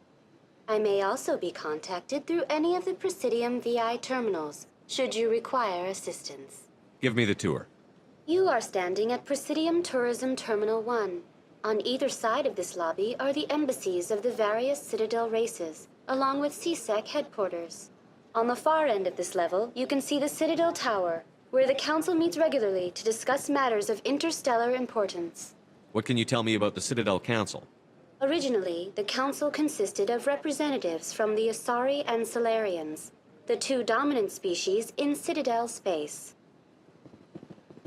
S25: I may also be contacted through any of the Presidium VI terminals, should you require assistance.
S5: Give me the tour.
S25: You are standing at Presidium Tourism Terminal 1. On either side of this lobby are the embassies of the various Citadel races, along with CSEC headquarters. On the far end of this level, you can see the Citadel Tower, where the Council meets regularly to discuss matters of interstellar importance.
S5: What can you tell me about the Citadel Council?
S25: Originally, the Council consisted of representatives from the Asari and Solarians, the two dominant species in Citadel space.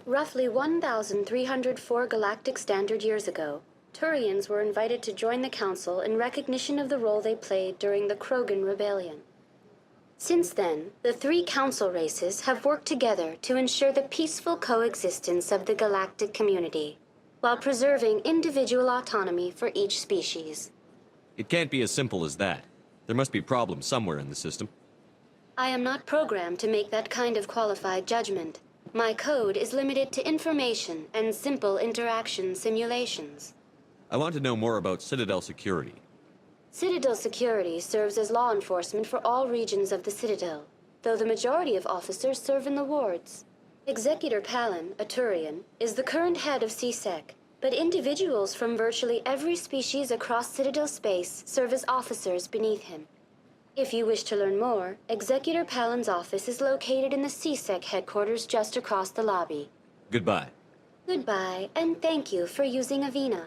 S25: Roughly 1,304 galactic standard years ago, Turians were invited to join the Council in recognition of the role they played during the Krogan Rebellion. Since then, the three Council races have worked together to ensure the peaceful coexistence of the galactic community, while preserving individual autonomy for each species.
S5: It can't be as simple as that. There must be problems somewhere in the system.
S25: I am not programmed to make that kind of qualified judgment. My code is limited to information and simple interaction simulations.
S5: I want to know more about Citadel security.
S25: Citadel security serves as law enforcement for all regions of the Citadel, though the majority of officers serve in the wards. Executor Palin, a Turian, is the current head of CSEC, but individuals from virtually every species across Citadel space serve as officers beneath him. If you wish to learn more, Executor Palin's office is located in the CSEC headquarters just across the lobby.
S5: Goodbye.
S25: Goodbye, and thank you for using Avina.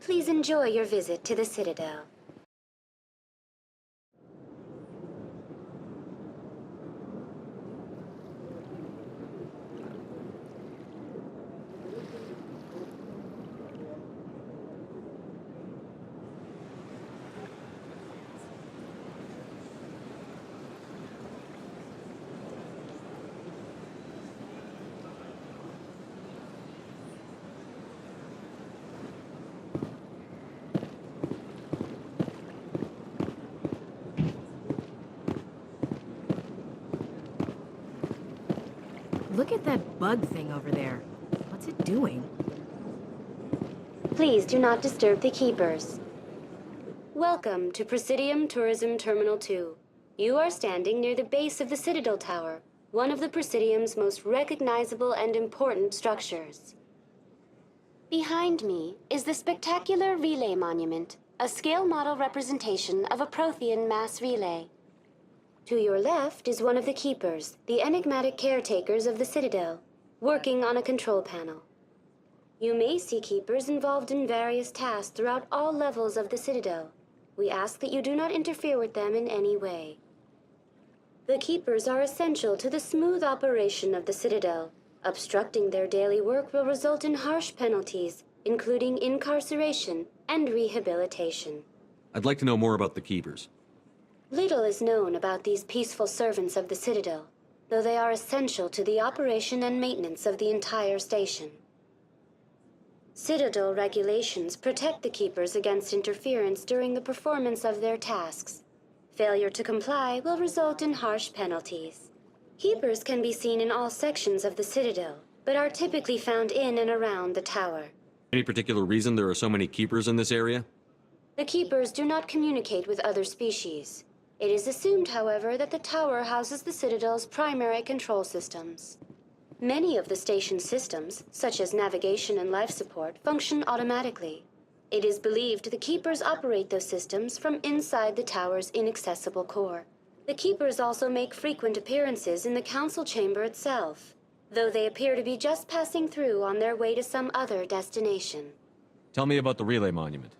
S25: Please enjoy your visit to the Citadel.
S14: Look at that bug thing over there. What's it doing?
S25: Please do not disturb the keepers. Welcome to Presidium Tourism Terminal 2. You are standing near the base of the Citadel Tower, one of the Presidium's most recognizable and important structures. Behind me is the spectacular Relay Monument, a scale model representation of a Prothean mass relay. To your left is one of the keepers, the enigmatic caretakers of the Citadel, working on a control panel. You may see keepers involved in various tasks throughout all levels of the Citadel. We ask that you do not interfere with them in any way. The keepers are essential to the smooth operation of the Citadel. Obstructing their daily work will result in harsh penalties, including incarceration and rehabilitation.
S5: I'd like to know more about the Keepers.
S25: Little is known about these peaceful servants of the Citadel, though they are essential to the operation and maintenance of the entire station. Citadel regulations protect the Keepers against interference during the performance of their tasks. Failure to comply will result in harsh penalties. Keepers can be seen in all sections of the Citadel, but are typically found in and around the tower.
S5: Any particular reason there are so many Keepers in this area?
S25: The Keepers do not communicate with other species. It is assumed, however, that the tower houses the Citadel's primary control systems. Many of the station's systems, such as navigation and life support, function automatically. It is believed the Keepers operate those systems from inside the tower's inaccessible core. The Keepers also make frequent appearances in the council chamber itself, though they appear to be just passing through on their way to some other destination.
S5: Tell me about the Relay Monument.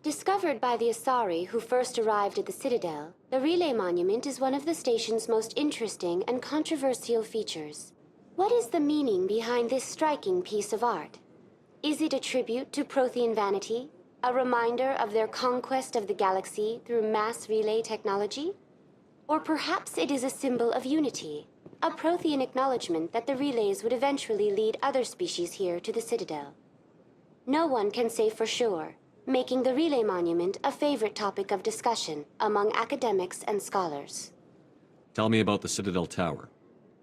S25: Discovered by the Asari who first arrived at the Citadel, the Relay Monument is one of the station's most interesting and controversial features. What is the meaning behind this striking piece of art? Is it a tribute to Prothean vanity? A reminder of their conquest of the galaxy through mass relay technology? Or perhaps it is a symbol of unity, a Prothean acknowledgement that the relays would eventually lead other species here to the Citadel. No one can say for sure, making the Relay Monument a favorite topic of discussion among academics and scholars.
S5: Tell me about the Citadel Tower.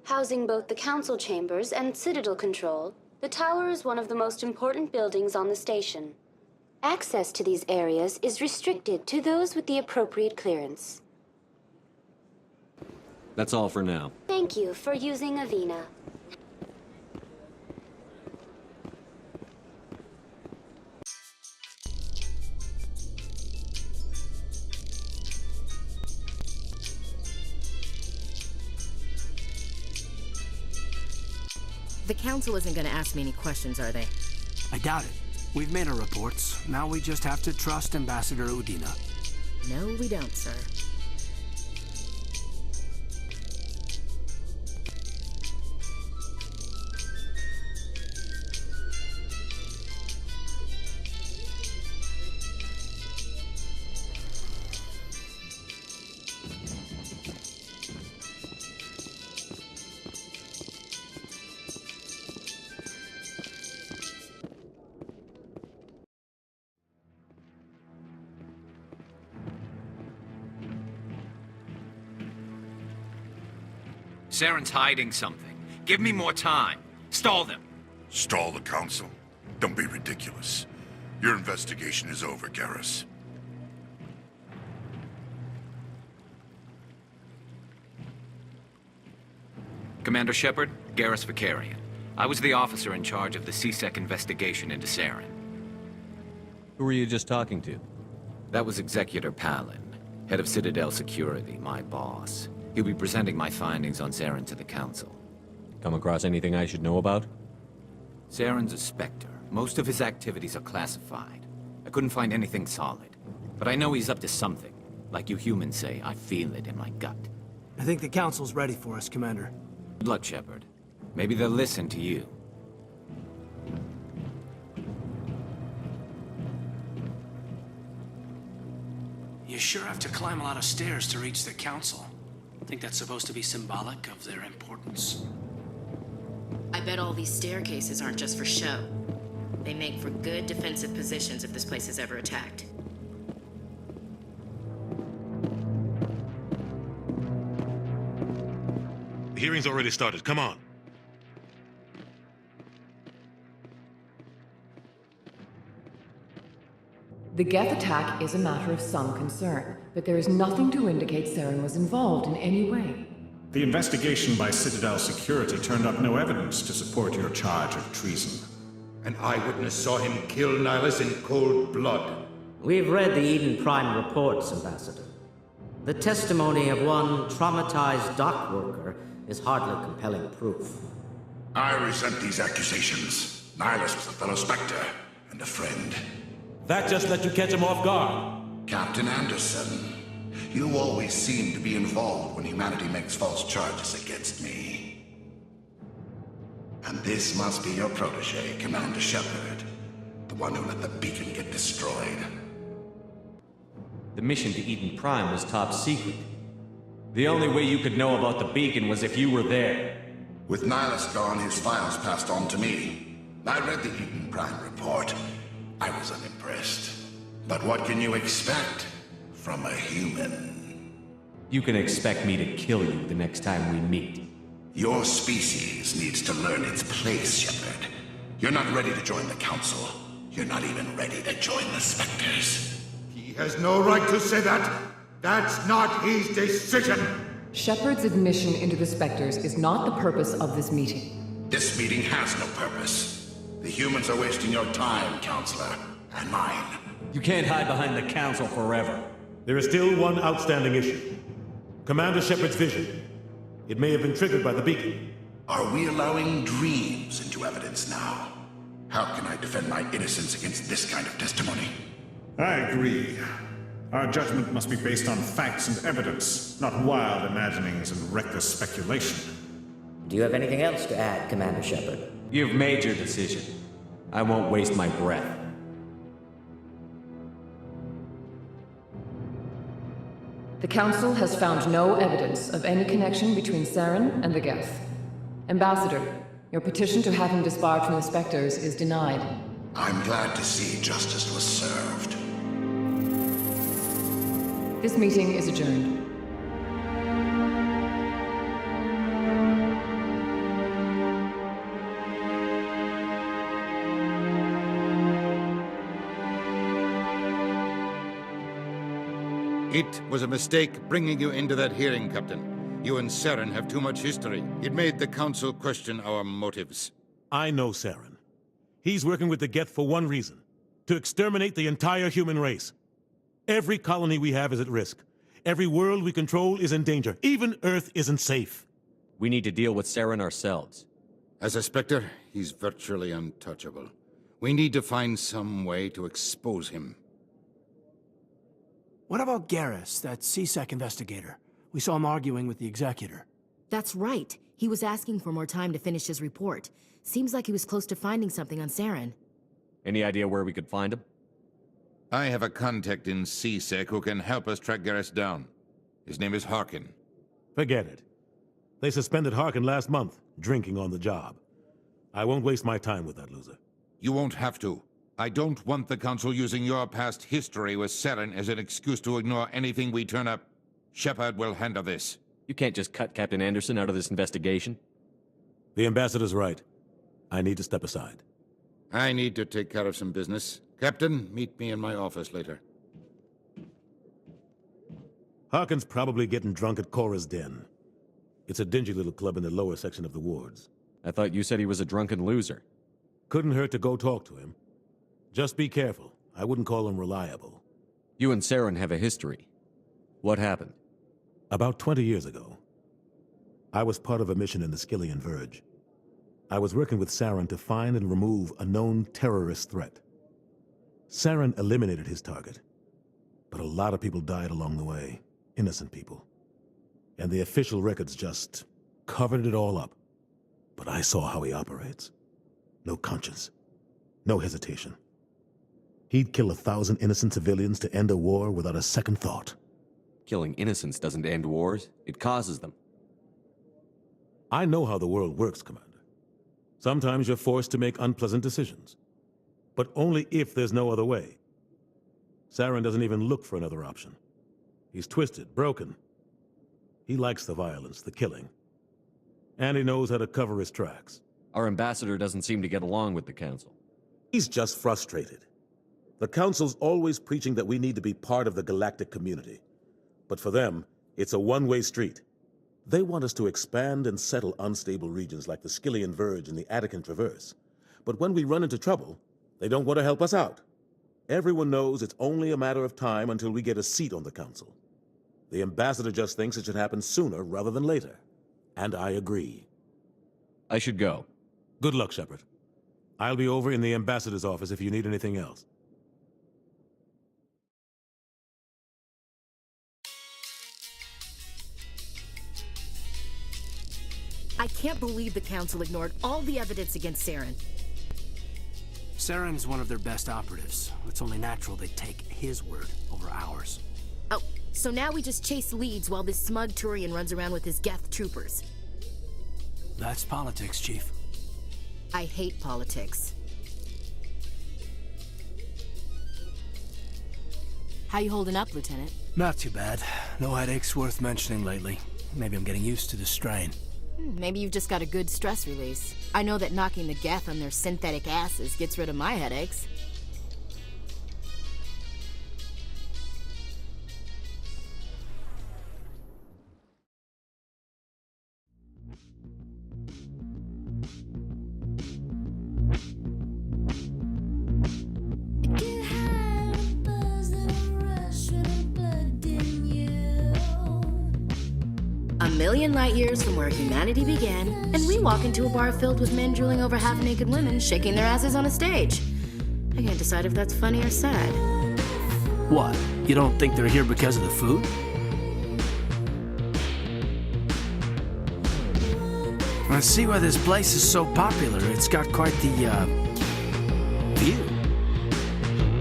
S25: Housing both the council chambers and Citadel control, the tower is one of the most important buildings on the station. Access to these areas is restricted to those with the appropriate clearance.
S5: That's all for now.
S25: Thank you for using Avina.
S14: The council isn't going to ask me any questions, are they?
S8: I doubt it. We've made our reports. Now we just have to trust Ambassador Udina.
S14: No, we don't, sir.
S4: Saren's hiding something. Give me more time. Stall them.
S24: Stall the council? Don't be ridiculous.
S17: Your investigation is over, Garrus.
S4: Commander Shepard, Garrus Vicarian. I was the officer in charge of the C-Sec investigation into Saren.
S5: Who were you just talking to?
S4: That was Executor Palin, head of Citadel Security, my boss. He'll be presenting my findings on Saren to the Council.
S5: Come across anything I should know about?
S4: Saren's a Spectre. Most of his activities are classified. I couldn't find anything solid. But I know he's up to something. Like you humans say, I feel it in my gut.
S8: I think the Council's ready for us, Commander.
S4: Good luck, Shepard. Maybe they'll listen to you.
S8: You sure have to climb a lot of stairs to reach the Council. Think that's supposed to be symbolic of their importance?
S14: I bet all these staircases aren't just for show. They make for good defensive positions if this place is ever attacked.
S2: The hearing's already started. Come on.
S23: The Geth attack is a matter of some concern, but there is nothing to indicate Saren was involved in any way.
S7: The investigation by Citadel Security turned up no evidence to support your charge of treason.
S1: An eyewitness saw him kill Nihilus in cold blood.
S22: We've read the Eden Prime reports, Ambassador. The testimony of one traumatized dock worker is hardly compelling proof.
S17: I resent these accusations. Nihilus was a fellow Spectre and a friend.
S2: That just let you catch him off guard.
S17: Captain Anderson, you always seem to be involved when humanity makes false charges against me. And this must be your protege, Commander Shepard, the one who let the beacon get destroyed.
S5: The mission to Eden Prime was top secret. The only way you could know about the beacon was if you were there.
S17: With Nihilus gone, his files passed on to me. I read the Eden Prime report. I was unimpressed. But what can you expect from a human?
S5: You can expect me to kill you the next time we meet.
S17: Your species needs to learn its place, Shepard. You're not ready to join the Council. You're not even ready to join the Spectres.
S1: He has no right to say that. That's not his decision.
S23: Shepard's admission into the Spectres is not the purpose of this meeting.
S17: This meeting has no purpose. The humans are wasting your time, Counselor, and mine.
S5: You can't hide behind the Council forever.
S2: There is still one outstanding issue. Commander Shepard's vision. It may have been triggered by the beacon.
S17: Are we allowing dreams into evidence now? How can I defend my innocence against this kind of testimony?
S7: I agree. Our judgment must be based on facts and evidence, not wild imaginings and reckless speculation.
S22: Do you have anything else to add, Commander Shepard?
S5: You've made your decision. I won't waste my breath.
S23: The Council has found no evidence of any connection between Saren and the Geth. Ambassador, your petition to have him disbarred from the Spectres is denied.
S17: I'm glad to see justice was served.
S23: This meeting is adjourned.
S1: It was a mistake bringing you into that hearing, Captain. You and Saren have too much history. It made the Council question our motives.
S2: I know Saren. He's working with the Geth for one reason. To exterminate the entire human race. Every colony we have is at risk. Every world we control is in danger. Even Earth isn't safe.
S5: We need to deal with Saren ourselves.
S1: As a Spectre, he's virtually untouchable. We need to find some way to expose him.
S8: What about Garrus, that C-Sec investigator? We saw him arguing with the Executor.
S14: That's right. He was asking for more time to finish his report. Seems like he was close to finding something on Saren.
S5: Any idea where we could find him?
S1: I have a contact in C-Sec who can help us track Garrus down. His name is Harkin.
S2: Forget it. They suspended Harkin last month, drinking on the job. I won't waste my time with that loser.
S1: You won't have to. I don't want the Council using your past history with Saren as an excuse to ignore anything we turn up. Shepard will handle this.
S5: You can't just cut Captain Anderson out of this investigation.
S2: The Ambassador's right. I need to step aside.
S1: I need to take care of some business. Captain, meet me in my office later.
S2: Harkin's probably getting drunk at Cora's Den. It's a dingy little club in the lower section of the wards.
S5: I thought you said he was a drunken loser.
S2: Couldn't hurt to go talk to him. Just be careful. I wouldn't call him reliable.
S5: You and Saren have a history. What happened?
S2: About 20 years ago, I was part of a mission in the Skillian Verge. I was working with Saren to find and remove a known terrorist threat. Saren eliminated his target, but a lot of people died along the way. Innocent people. And the official records just covered it all up. But I saw how he operates. No conscience. No hesitation. He'd kill 1,000 innocent civilians to end a war without a second thought.
S5: Killing innocents doesn't end wars, it causes them.
S2: I know how the world works, Commander. Sometimes you're forced to make unpleasant decisions. But only if there's no other way. Saren doesn't even look for another option. He's twisted, broken. He likes the violence, the killing. And he knows how to cover his tracks.
S5: Our ambassador doesn't seem to get along with the Council.
S2: He's just frustrated. The Council's always preaching that we need to be part of the galactic community. But for them, it's a one-way street. They want us to expand and settle unstable regions like the Skillian Verge and the Attican Traverse. But when we run into trouble, they don't want to help us out. Everyone knows it's only a matter of time until we get a seat on the Council. The ambassador just thinks it should happen sooner rather than later. And I agree.
S5: I should go.
S2: Good luck, Shepard. I'll be over in the ambassador's office if you need anything else.
S14: I can't believe the Council ignored all the evidence against Saren.
S8: Saren's one of their best operatives. It's only natural they take his word over ours.
S14: Oh, so now we just chase leads while this smug Turian runs around with his Geth troopers.
S8: That's politics, Chief.
S14: I hate politics. How you holding up, Lieutenant?
S8: Not too bad. No headaches worth mentioning lately. Maybe I'm getting used to the strain.
S14: Maybe you've just got a good stress release. I know that knocking the Geth on their synthetic asses gets rid of my headaches. A million light years from where humanity began, and we walk into a bar filled with men drooling over half-naked women shaking their asses on a stage. I can't decide if that's funny or sad.
S8: What? You don't think they're here because of the food? I see why this place is so popular. It's got quite the, view.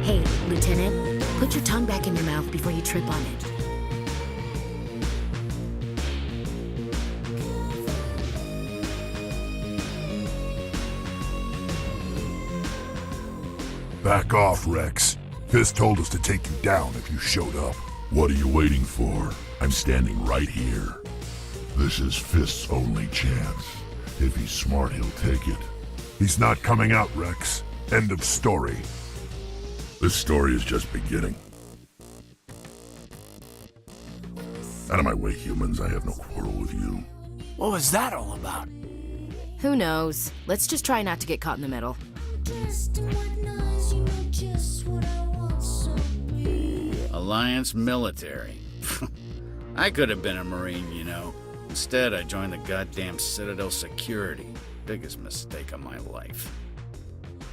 S14: Hey, Lieutenant, put your tongue back in your mouth before you trip on it.
S24: Back off, Rex. Fist told us to take you down if you showed up. What are you waiting for? I'm standing right here. This is Fist's only chance. If he's smart, he'll take it. He's not coming out, Rex. End of story. This story is just beginning. Out of my way, humans. I have no quarrel with you.
S8: What was that all about?
S14: Who knows? Let's just try not to get caught in the middle.
S9: Alliance military. I could have been a Marine, you know. Instead, I joined the goddamn Citadel security. Biggest mistake of my life.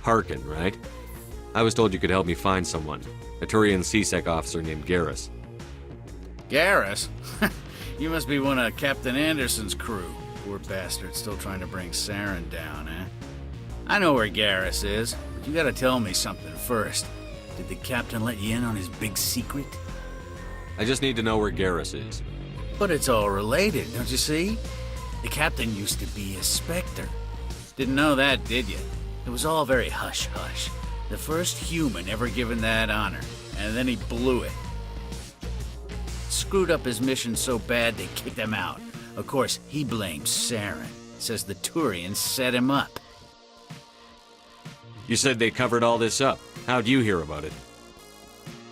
S5: Harkin, right? I was told you could help me find someone. A Turian CSEC officer named Garrus.
S9: Garrus? You must be one of Captain Anderson's crew. Poor bastard still trying to bring Saren down, eh? I know where Garrus is, but you gotta tell me something first. Did the captain let you in on his big secret?
S5: I just need to know where Garrus is.
S9: But it's all related, don't you see? The captain used to be a Spectre. Didn't know that, did you? It was all very hush-hush. The first human ever given that honor, and then he blew it. Screwed up his mission so bad they kicked him out. Of course, he blames Saren. Says the Turians set him up.
S5: You said they covered all this up. How'd you hear about it?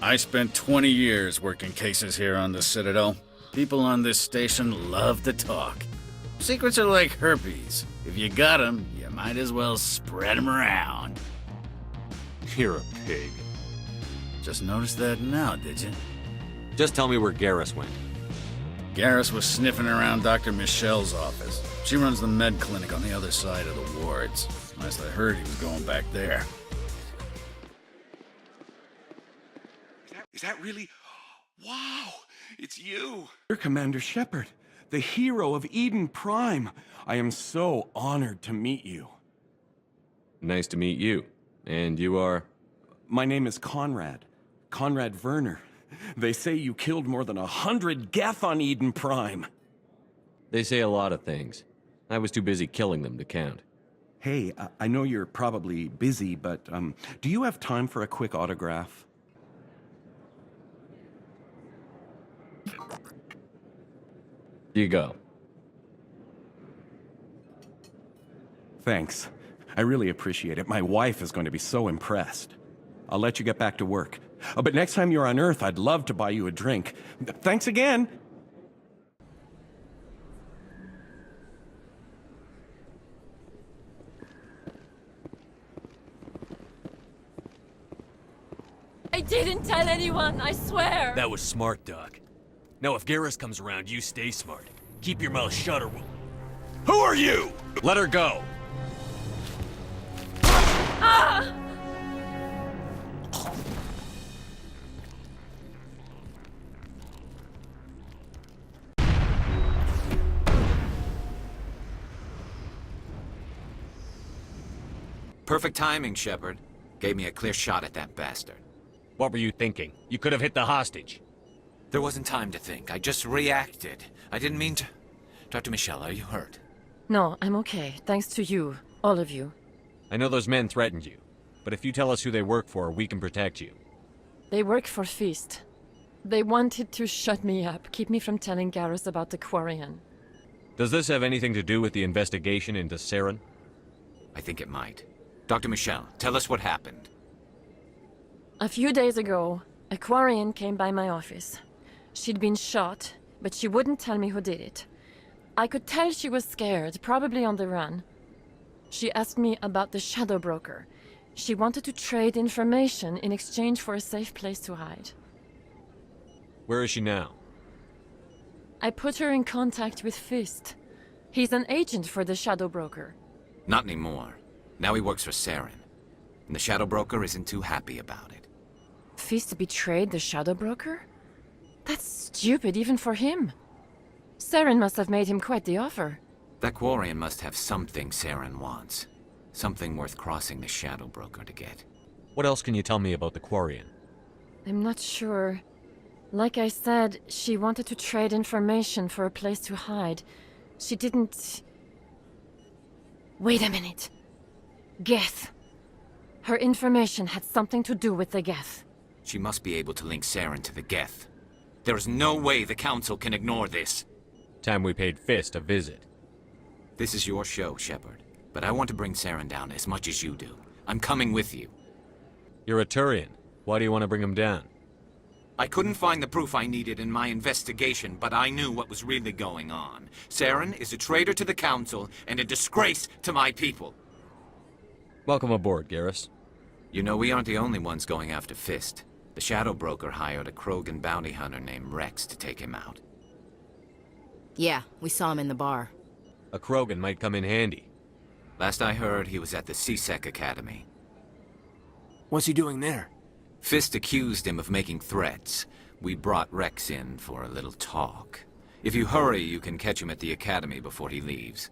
S9: I spent 20 years working cases here on the Citadel. People on this station love to talk. Secrets are like herpes. If you got 'em, you might as well spread 'em around.
S5: You're a pig.
S9: Just noticed that now, did you?
S5: Just tell me where Garrus went.
S9: Garrus was sniffing around Dr. Michelle's office. She runs the med clinic on the other side of the wards. Last I heard, he was going back there.
S10: Is that really... Wow! It's you!
S11: You're Commander Shepard, the hero of Eden Prime. I am so honored to meet you.
S5: Nice to meet you. And you are?
S11: My name is Conrad. Conrad Werner. They say you killed more than 100 Geth on Eden Prime.
S5: They say a lot of things. I was too busy killing them to count.
S11: Hey, I know you're probably busy, but do you have time for a quick autograph?
S5: You go.
S11: Thanks. I really appreciate it. My wife is going to be so impressed. I'll let you get back to work. But next time you're on Earth, I'd love to buy you a drink. Thanks again!
S12: I didn't tell anyone, I swear!
S15: That was smart, Doc. Now if Garrus comes around, you stay smart. Keep your mouth shut or we'll... Who are you?
S5: Let her go!
S12: Ah!
S4: Perfect timing, Shepard. Gave me a clear shot at that bastard.
S15: What were you thinking? You could have hit the hostage.
S4: There wasn't time to think. I just reacted. I didn't mean to... Dr. Michelle, are you hurt?
S23: No, I'm okay. Thanks to you. All of you.
S5: I know those men threatened you, but if you tell us who they work for, we can protect you.
S23: They work for Feast. They wanted to shut me up, keep me from telling Garrus about the Quarian.
S5: Does this have anything to do with the investigation into Saren?
S4: I think it might. Dr. Michelle, tell us what happened.
S23: A few days ago, a Quarian came by my office. She'd been shot, but she wouldn't tell me who did it. I could tell she was scared, probably on the run. She asked me about the Shadow Broker. She wanted to trade information in exchange for a safe place to hide.
S5: Where is she now?
S23: I put her in contact with Fist. He's an agent for the Shadow Broker.
S4: Not anymore. Now he works for Saren. And the Shadow Broker isn't too happy about it.
S23: Fist betrayed the Shadow Broker? That's stupid even for him. Saren must have made him quite the offer.
S4: That Quarian must have something Saren wants. Something worth crossing the Shadow Broker to get.
S5: What else can you tell me about the Quarian?
S23: I'm not sure. Like I said, she wanted to trade information for a place to hide. She didn't... Wait a minute. Geth. Her information had something to do with the Geth.
S4: She must be able to link Saren to the Geth. There is no way the Council can ignore this.
S5: Time we paid Fist a visit.
S4: This is your show, Shepard. But I want to bring Saren down as much as you do. I'm coming with you.
S5: You're a Turian. Why do you want to bring him down?
S4: I couldn't find the proof I needed in my investigation, but I knew what was really going on. Saren is a traitor to the Council and a disgrace to my people.
S5: Welcome aboard, Garrus.
S4: You know, we aren't the only ones going after Fist. The Shadow Broker hired a Krogan bounty hunter named Rex to take him out.
S14: Yeah, we saw him in the bar.
S5: A Krogan might come in handy.
S4: Last I heard, he was at the C-Sec Academy.
S8: What's he doing there?
S4: Fist accused him of making threats. We brought Rex in for a little talk. If you hurry, you can catch him at the Academy before he leaves.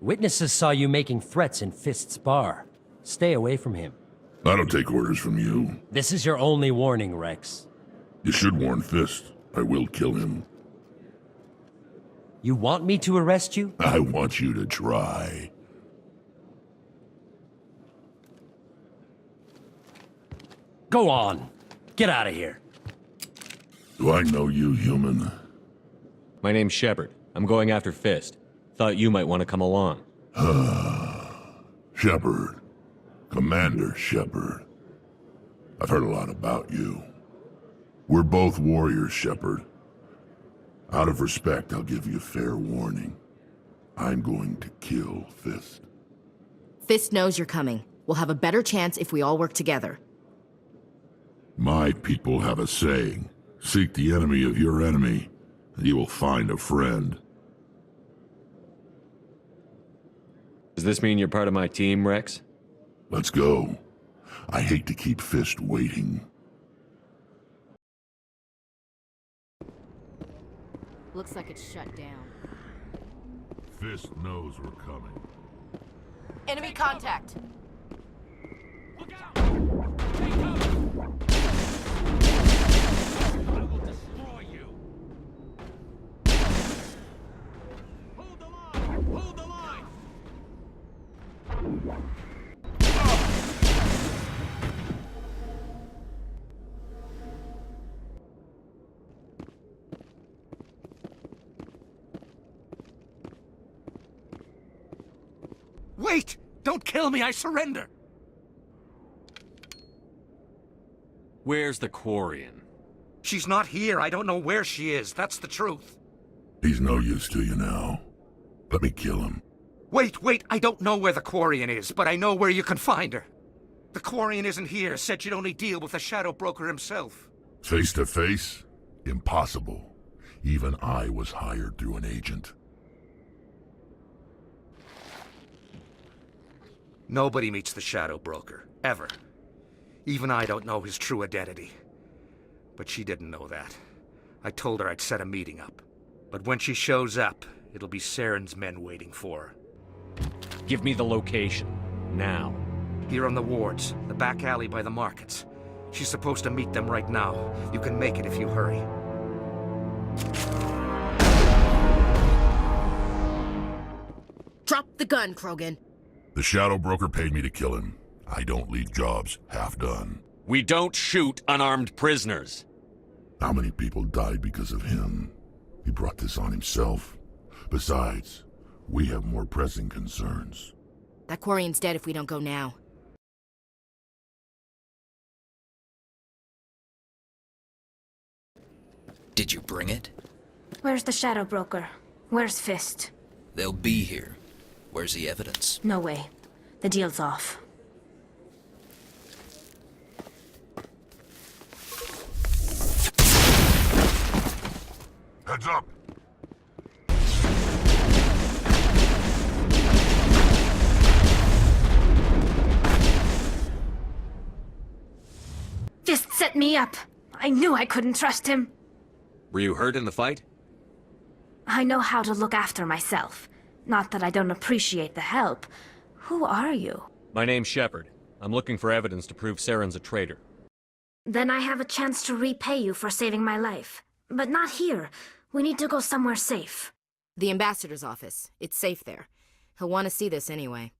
S19: Witnesses saw you making threats in Fist's bar. Stay away from him.
S24: I don't take orders from you.
S22: This is your only warning, Rex.
S24: You should warn Fist. I will kill him.
S22: You want me to arrest you?
S24: I want you to try.
S22: Go on. Get out of here.
S24: Do I know you, human?
S5: My name's Shepard. I'm going after Fist. Thought you might want to come along.
S24: Shepard. Commander Shepard. I've heard a lot about you. We're both warriors, Shepard. Out of respect, I'll give you fair warning. I'm going to kill Fist.
S14: Fist knows you're coming. We'll have a better chance if we all work together.
S24: My people have a saying. Seek the enemy of your enemy, and you will find a friend.
S5: Does this mean you're part of my team, Rex?
S24: Let's go. I hate to keep Fist waiting.
S14: Looks like it's shut down.
S24: Fist knows we're coming.
S14: Enemy contact!
S15: Look out! Take cover! I will destroy you! Hold the line! Hold the line!
S13: Wait! Don't kill me, I surrender!
S5: Where's the Quarian?
S13: She's not here, I don't know where she is, that's the truth.
S24: He's no use to you now. Let me kill him.
S13: Wait, I don't know where the Quarian is, but I know where you can find her. The Quarian isn't here, said she'd only deal with the Shadow Broker himself.
S24: Face to face? Impossible. Even I was hired through an agent.
S13: Nobody meets the Shadow Broker, ever. Even I don't know his true identity. But she didn't know that. I told her I'd set a meeting up. But when she shows up, it'll be Saren's men waiting for her.
S5: Give me the location. Now.
S13: Here on the wards, the back alley by the markets. She's supposed to meet them right now. You can make it if you hurry.
S14: Drop the gun, Krogan.
S24: The Shadow Broker paid me to kill him. I don't leave jobs half done.
S5: We don't shoot unarmed prisoners.
S24: How many people died because of him? He brought this on himself. Besides, we have more pressing concerns.
S14: That Quarian's dead if we don't go now.
S16: Did you bring it?
S18: Where's the Shadow Broker? Where's Fist?
S16: They'll be here. Where's the evidence?
S18: No way. The deal's off.
S24: Heads up!
S18: Fist set me up. I knew I couldn't trust him.
S5: Were you hurt in the fight?
S18: I know how to look after myself. Not that I don't appreciate the help. Who are you?
S5: My name's Shepard. I'm looking for evidence to prove Saren's a traitor.
S18: Then I have a chance to repay you for saving my life. But not here. We need to go somewhere safe.
S14: The ambassador's office. It's safe there. He'll want to see this anyway.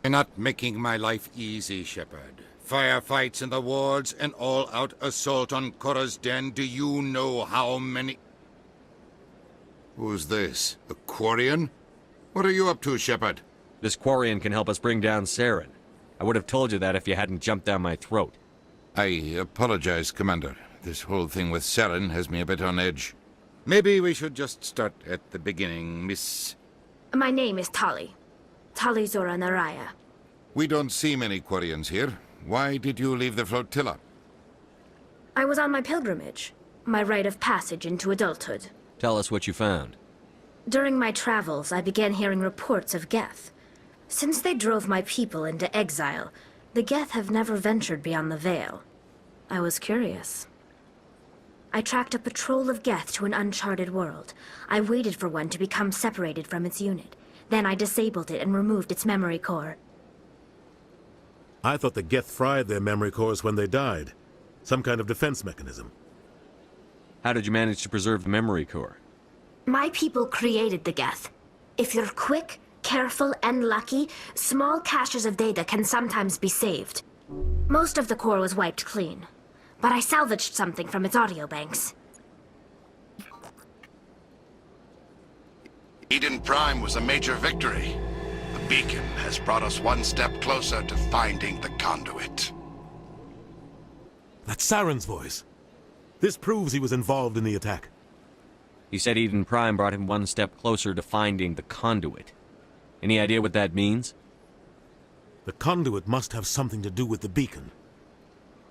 S1: You're not making my life easy, Shepard. Firefights in the wards, an all-out assault on Korra's den. Do you know how many... Who's this? A Quarian? What are you up to, Shepard?
S5: This Quarian can help us bring down Saren. I would have told you that if you hadn't jumped down my throat.
S1: I apologize, Commander. This whole thing with Saren has me a bit on edge. Maybe we should just start at the beginning, Miss...
S18: My name is Tali. Tali Zora Naraya.
S1: We don't see many Quarians here. Why did you leave the flotilla?
S18: I was on my pilgrimage. My rite of passage into adulthood.
S5: Tell us what you found.
S18: During my travels, I began hearing reports of Geth. Since they drove my people into exile, the Geth have never ventured beyond the Veil. I was curious. I tracked a patrol of Geth to an uncharted world. I waited for one to become separated from its unit. Then I disabled it and removed its memory core.
S2: I thought the Geth fried their memory cores when they died. Some kind of defense mechanism.
S5: How did you manage to preserve the memory core?
S18: My people created the Geth. If you're quick, careful, and lucky, small caches of data can sometimes be saved. Most of the core was wiped clean, but I salvaged something from its audio banks.
S17: Eden Prime was a major victory. The beacon has brought us one step closer to finding the conduit.
S2: That's Saren's voice. This proves he was involved in the attack.
S5: He said Eden Prime brought him one step closer to finding the conduit. Any idea what that means?
S2: The conduit must have something to do with the beacon.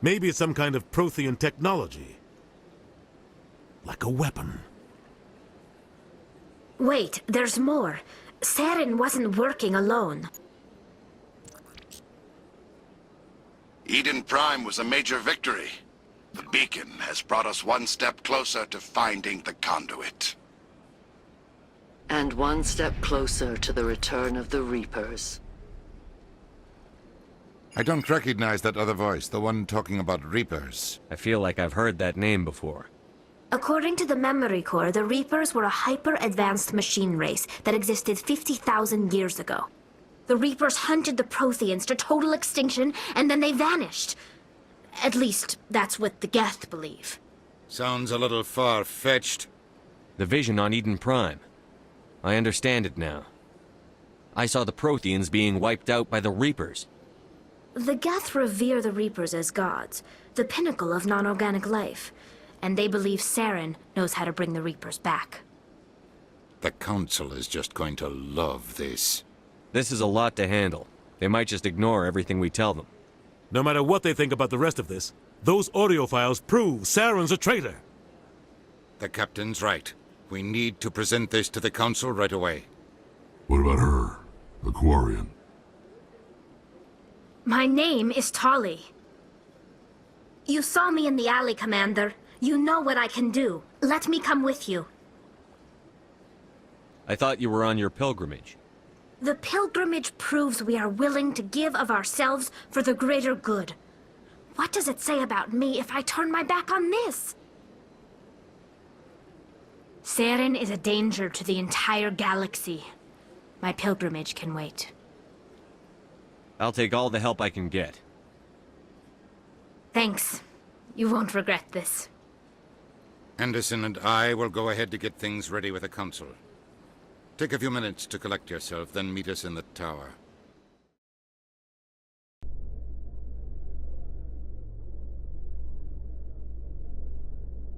S2: Maybe it's some kind of Prothean technology. Like a weapon.
S18: Wait, there's more. Saren wasn't working alone.
S17: Eden Prime was a major victory. The beacon has brought us one step closer to finding the conduit.
S3: And one step closer to the return of the Reapers.
S1: I don't recognize that other voice, the one talking about Reapers.
S5: I feel like I've heard that name before.
S18: According to the memory core, the Reapers were a hyper-advanced machine race that existed 50,000 years ago. The Reapers hunted the Protheans to total extinction, and then they vanished. At least, that's what the Geth believe.
S1: Sounds a little far-fetched.
S5: The vision on Eden Prime. I understand it now. I saw the Protheans being wiped out by the Reapers.
S18: The Geth revere the Reapers as gods, the pinnacle of non-organic life. And they believe Saren knows how to bring the Reapers back.
S1: The Council is just going to love this.
S5: This is a lot to handle. They might just ignore everything we tell them.
S2: No matter what they think about the rest of this, those audio files prove Saren's a traitor.
S1: The Captain's right. We need to present this to the Council right away.
S24: What about her? The Quarian?
S18: My name is Tali. You saw me in the alley, Commander. You know what I can do. Let me come with you.
S5: I thought you were on your pilgrimage.
S18: The pilgrimage proves we are willing to give of ourselves for the greater good. What does it say about me if I turn my back on this? Saren is a danger to the entire galaxy. My pilgrimage can wait.
S5: I'll take all the help I can get.
S18: Thanks. You won't regret this.
S1: Anderson and I will go ahead to get things ready with the Council. Take a few minutes to collect yourself, then meet us in the tower.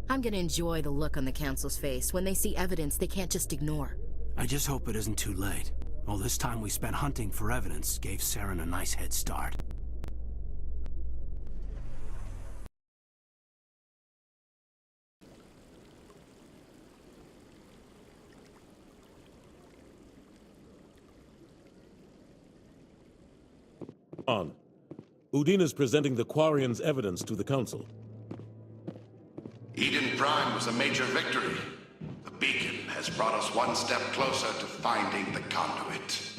S14: I'm gonna enjoy the look on the Council's face when they see evidence they can't just ignore.
S8: I just hope it isn't too late. All this time we spent hunting for evidence gave Saren a nice head start.
S2: On. Udina's presenting the Quarian's evidence to the Council.
S17: Eden Prime was a major victory. The beacon has brought us one step closer to finding the conduit.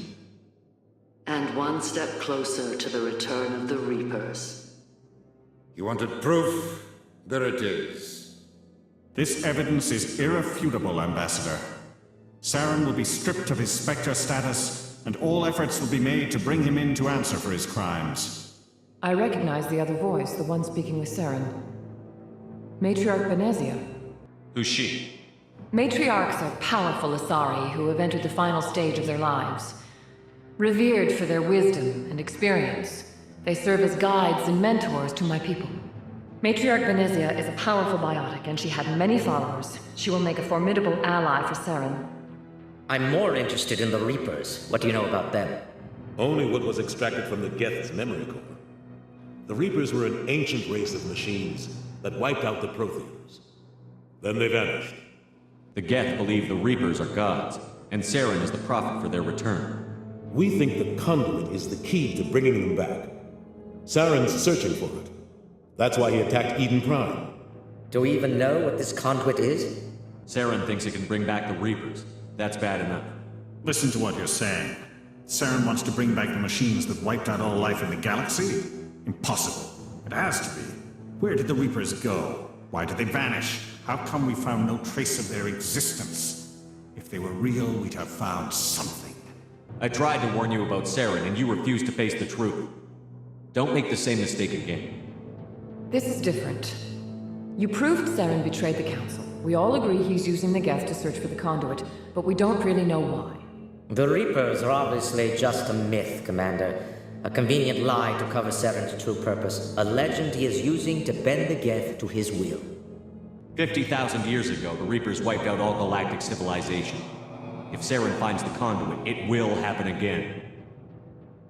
S3: And one step closer to the return of the Reapers.
S1: You wanted proof? There it is.
S7: This evidence is irrefutable, Ambassador. Saren will be stripped of his Spectre status, and all efforts will be made to bring him in to answer for his crimes.
S6: I recognize the other voice, the one speaking with Saren. Matriarch Benezia.
S11: Who's she?
S6: Matriarchs are powerful Asari who have entered the final stage of their lives. Revered for their wisdom and experience, they serve as guides and mentors to my people. Matriarch Benezia is a powerful biotic, and she had many followers. She will make a formidable ally for Saren.
S22: I'm more interested in the Reapers. What do you know about them?
S2: Only what was extracted from the Geth's memory core. The Reapers were an ancient race of machines that wiped out the Protheans. Then they vanished.
S5: The Geth believe the Reapers are gods, and Saren is the prophet for their return.
S2: We think the conduit is the key to bringing them back. Saren's searching for it. That's why he attacked Eden Prime.
S22: Do we even know what this conduit is?
S5: Saren thinks it can bring back the Reapers. That's bad enough.
S9: Listen to what you're saying. Saren wants to bring back the machines that wiped out all life in the galaxy? Impossible. It has to be. Where did the Reapers go? Why did they vanish? How come we found no trace of their existence? If they were real, we'd have found something.
S5: I tried to warn you about Saren, and you refused to face the truth. Don't make the same mistake again.
S6: This is different. You proved Saren betrayed the Council. We all agree he's using the Geth to search for the conduit, but we don't really know why.
S22: The Reapers are obviously just a myth, Commander. A convenient lie to cover Saren's true purpose. A legend he is using to bend the Geth to his will.
S5: 50,000 years ago, the Reapers wiped out all galactic civilization. If Saren finds the conduit, it will happen again.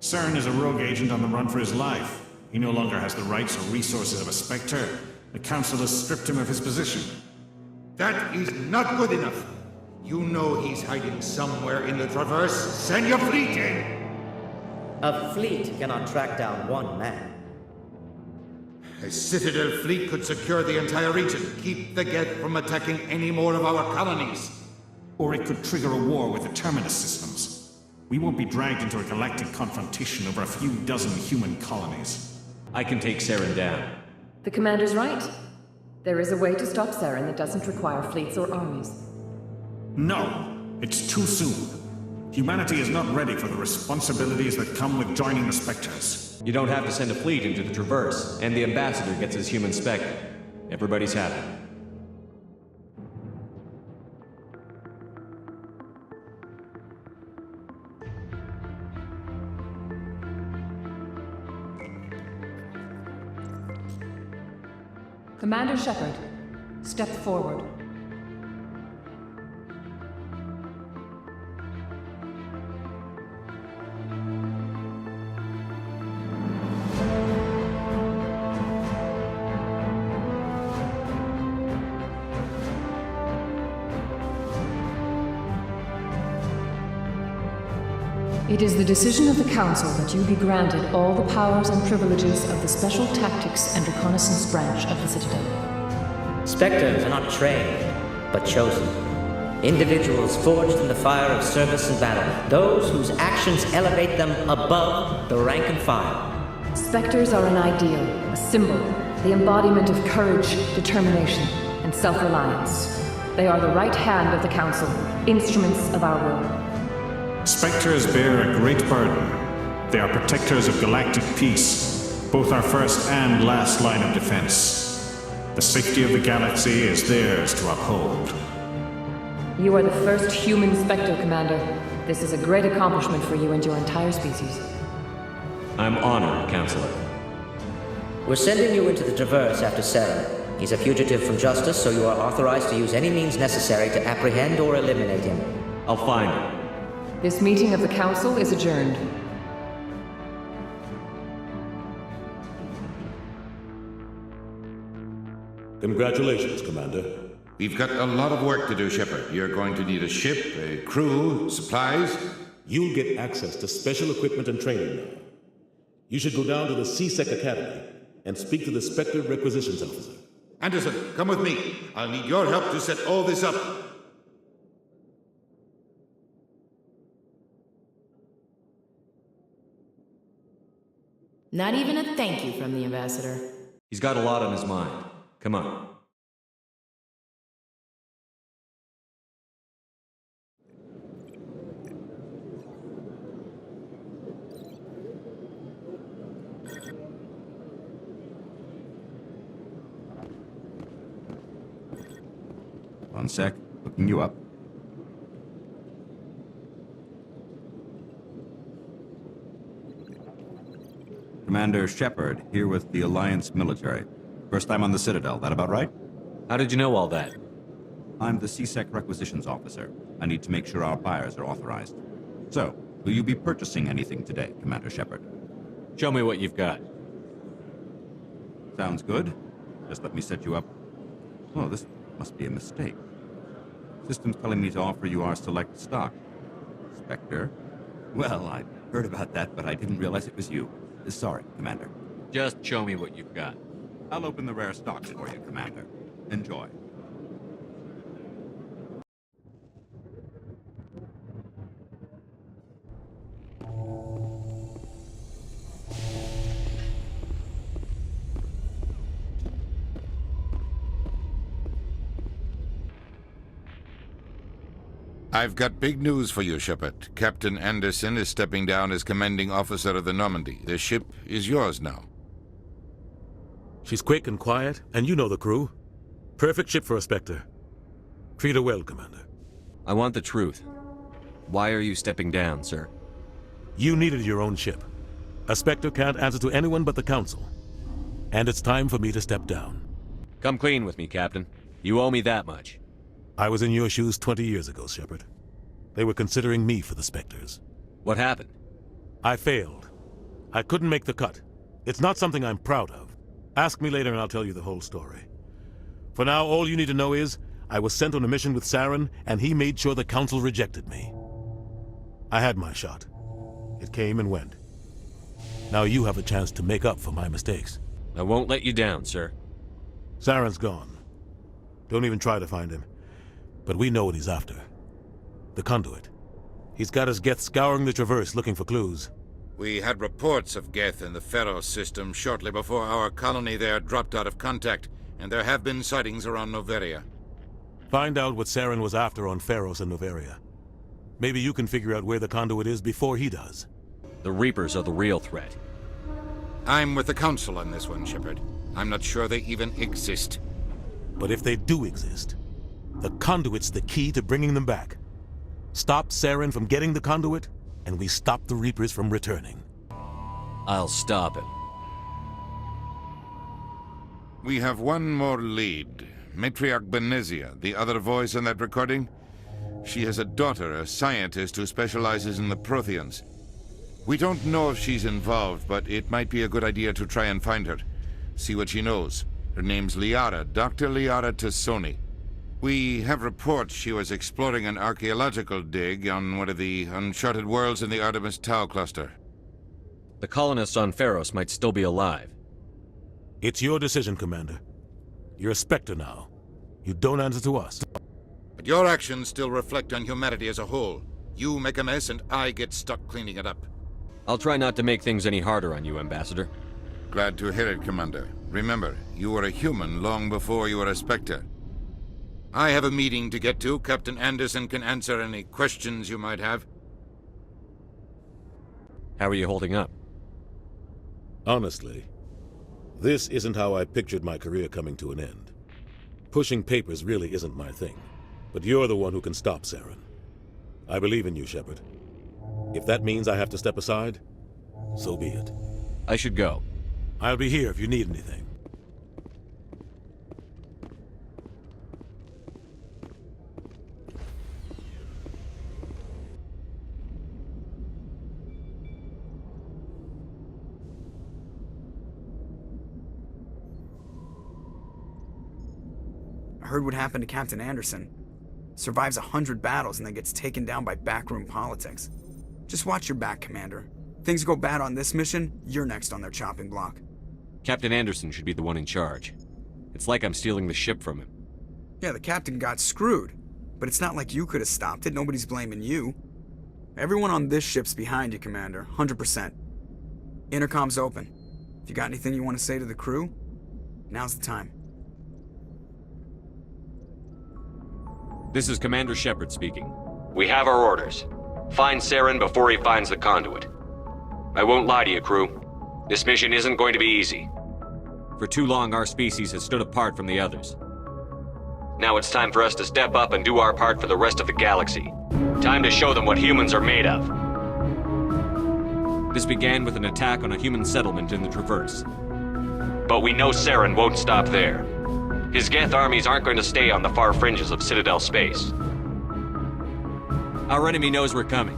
S9: Saren is a rogue agent on the run for his life. He no longer has the rights or resources of a Spectre. The Council has stripped him of his position.
S1: That is not good enough. You know he's hiding somewhere in the Traverse. Send your fleet in!
S22: A fleet cannot track down one man.
S1: A Citadel fleet could secure the entire region, keep the Geth from attacking any more of our colonies.
S9: Or it could trigger a war with the Terminus systems. We won't be dragged into a galactic confrontation over a few dozen human colonies.
S5: I can take Saren down.
S6: The Commander's right. There is a way to stop Saren that doesn't require fleets or armies.
S9: No, it's too soon. Humanity is not ready for the responsibilities that come with joining the Spectres.
S5: You don't have to send a fleet into the Traverse, and the Ambassador gets his human Spectre. Everybody's happy.
S6: Commander Shepard, step forward. It is the decision of the Council that you be granted all the powers and privileges of the Special Tactics and Reconnaissance Branch of the Citadel.
S22: Spectres are not trained, but chosen. Individuals forged in the fire of service and battle. Those whose actions elevate them above the rank and file.
S6: Spectres are an ideal, a symbol, the embodiment of courage, determination, and self-reliance. They are the right hand of the Council, instruments of our will.
S9: Spectres bear a great burden. They are protectors of galactic peace, both our first and last line of defense. The safety of the galaxy is theirs to uphold.
S6: You are the first human Spectre, Commander. This is a great accomplishment for you and your entire species.
S5: I'm honored, Counselor.
S22: We're sending you into the Traverse after Saren. He's a fugitive from justice, so you are authorized to use any means necessary to apprehend or eliminate him.
S5: I'll find him.
S6: This meeting of the Council is adjourned.
S2: Congratulations, Commander.
S1: We've got a lot of work to do, Shepard. You're going to need a ship, a crew, supplies.
S2: You'll get access to special equipment and training now. You should go down to the C-Sec Academy and speak to the Spectre Requisitions Officer.
S1: Anderson, come with me. I'll need your help to set all this up.
S14: Not even a thank you from the Ambassador.
S5: He's got a lot on his mind. Come on.
S19: One sec. Looking you up. Commander Shepard, here with the Alliance military. First time on the Citadel, that about right?
S5: How did you know all that?
S19: I'm the C-Sec Requisitions Officer. I need to make sure our buyers are authorized. So, will you be purchasing anything today, Commander Shepard?
S5: Show me what you've got.
S19: Sounds good. Just let me set you up. Oh, this must be a mistake. System's telling me to offer you our select stock. Spectre? Well, I heard about that, but I didn't realize it was you. Sorry, Commander.
S5: Just show me what you've got.
S19: I'll open the rare stocks for you, Commander. Enjoy.
S1: I've got big news for you, Shepard. Captain Anderson is stepping down as commanding officer of the Normandy. The ship is yours now.
S2: She's quick and quiet, and you know the crew. Perfect ship for a Spectre. Treat her well, Commander.
S5: I want the truth. Why are you stepping down, sir?
S2: You needed your own ship. A Spectre can't answer to anyone but the Council. And it's time for me to step down.
S5: Come clean with me, Captain. You owe me that much.
S2: I was in your shoes 20 years ago, Shepard. They were considering me for the Spectres.
S5: What happened?
S2: I failed. I couldn't make the cut. It's not something I'm proud of. Ask me later and I'll tell you the whole story. For now, all you need to know is, I was sent on a mission with Saren, and he made sure the Council rejected me. I had my shot. It came and went. Now you have a chance to make up for my mistakes.
S5: I won't let you down, sir.
S2: Saren's gone. Don't even try to find him. But we know what he's after. The conduit. He's got his Geth scouring the Traverse looking for clues.
S1: We had reports of Geth in the Pharos system shortly before our colony there dropped out of contact, and there have been sightings around Noveria.
S2: Find out what Saren was after on Pharos and Noveria. Maybe you can figure out where the conduit is before he does.
S5: The Reapers are the real threat.
S1: I'm with the Council on this one, Shepard. I'm not sure they even exist.
S2: But if they do exist, the conduit's the key to bringing them back. Stop Saren from getting the conduit, and we stop the Reapers from returning.
S5: I'll stop him.
S1: We have one more lead. Matriarch Benezia, the other voice in that recording. She has a daughter, a scientist who specializes in the Protheans. We don't know if she's involved, but it might be a good idea to try and find her. See what she knows. Her name's Liara, Dr. Liara Tassoni. We have reports she was exploring an archaeological dig on one of the uncharted worlds in the Artemis Tau cluster.
S5: The colonists on Pharos might still be alive.
S2: It's your decision, Commander. You're a Spectre now. You don't answer to us.
S1: But your actions still reflect on humanity as a whole. You make a mess and I get stuck cleaning it up.
S5: I'll try not to make things any harder on you, Ambassador.
S1: Glad to hear it, Commander. Remember, you were a human long before you were a Spectre. I have a meeting to get to. Captain Anderson can answer any questions you might have.
S5: How are you holding up?
S2: Honestly, this isn't how I pictured my career coming to an end. Pushing papers really isn't my thing. But you're the one who can stop Saren. I believe in you, Shepard. If that means I have to step aside, so be it.
S5: I should go.
S2: I'll be here if you need anything.
S10: I heard what happened to Captain Anderson. Survives 100 battles and then gets taken down by backroom politics. Just watch your back, Commander. Things go bad on this mission, you're next on their chopping block.
S5: Captain Anderson should be the one in charge. It's like I'm stealing the ship from him.
S10: Yeah, the captain got screwed. But it's not like you could have stopped it. Nobody's blaming you. Everyone on this ship's behind you, Commander. 100%. Intercom's open. If you got anything you want to say to the crew, now's the time.
S5: This is Commander Shepard speaking. We have our orders. Find Saren before he finds the conduit. I won't lie to you, crew. This mission isn't going to be easy. For too long, our species has stood apart from the others. Now it's time for us to step up and do our part for the rest of the galaxy. Time to show them what humans are made of. This began with an attack on a human settlement in the Traverse. But we know Saren won't stop there. His Geth armies aren't going to stay on the far fringes of Citadel space. Our enemy knows we're coming.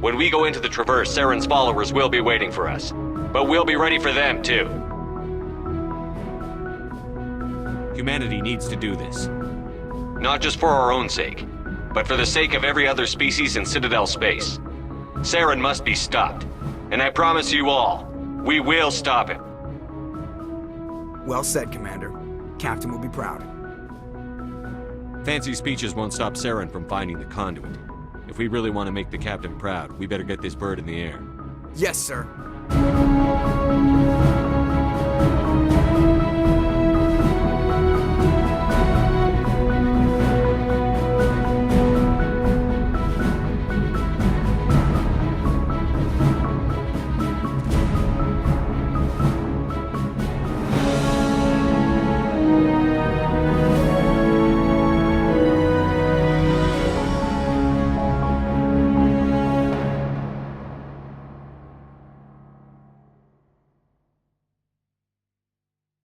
S5: When we go into the Traverse, Saren's followers will be waiting for us. But we'll be ready for them, too. Humanity needs to do this. Not just for our own sake, but for the sake of every other species in Citadel space. Saren must be stopped. And I promise you all, we will stop him.
S10: Well said, Commander. Captain will be proud.
S5: Fancy speeches won't stop Saren from finding the conduit. If we really want to make the captain proud, we better get this bird in the air.
S10: Yes, sir.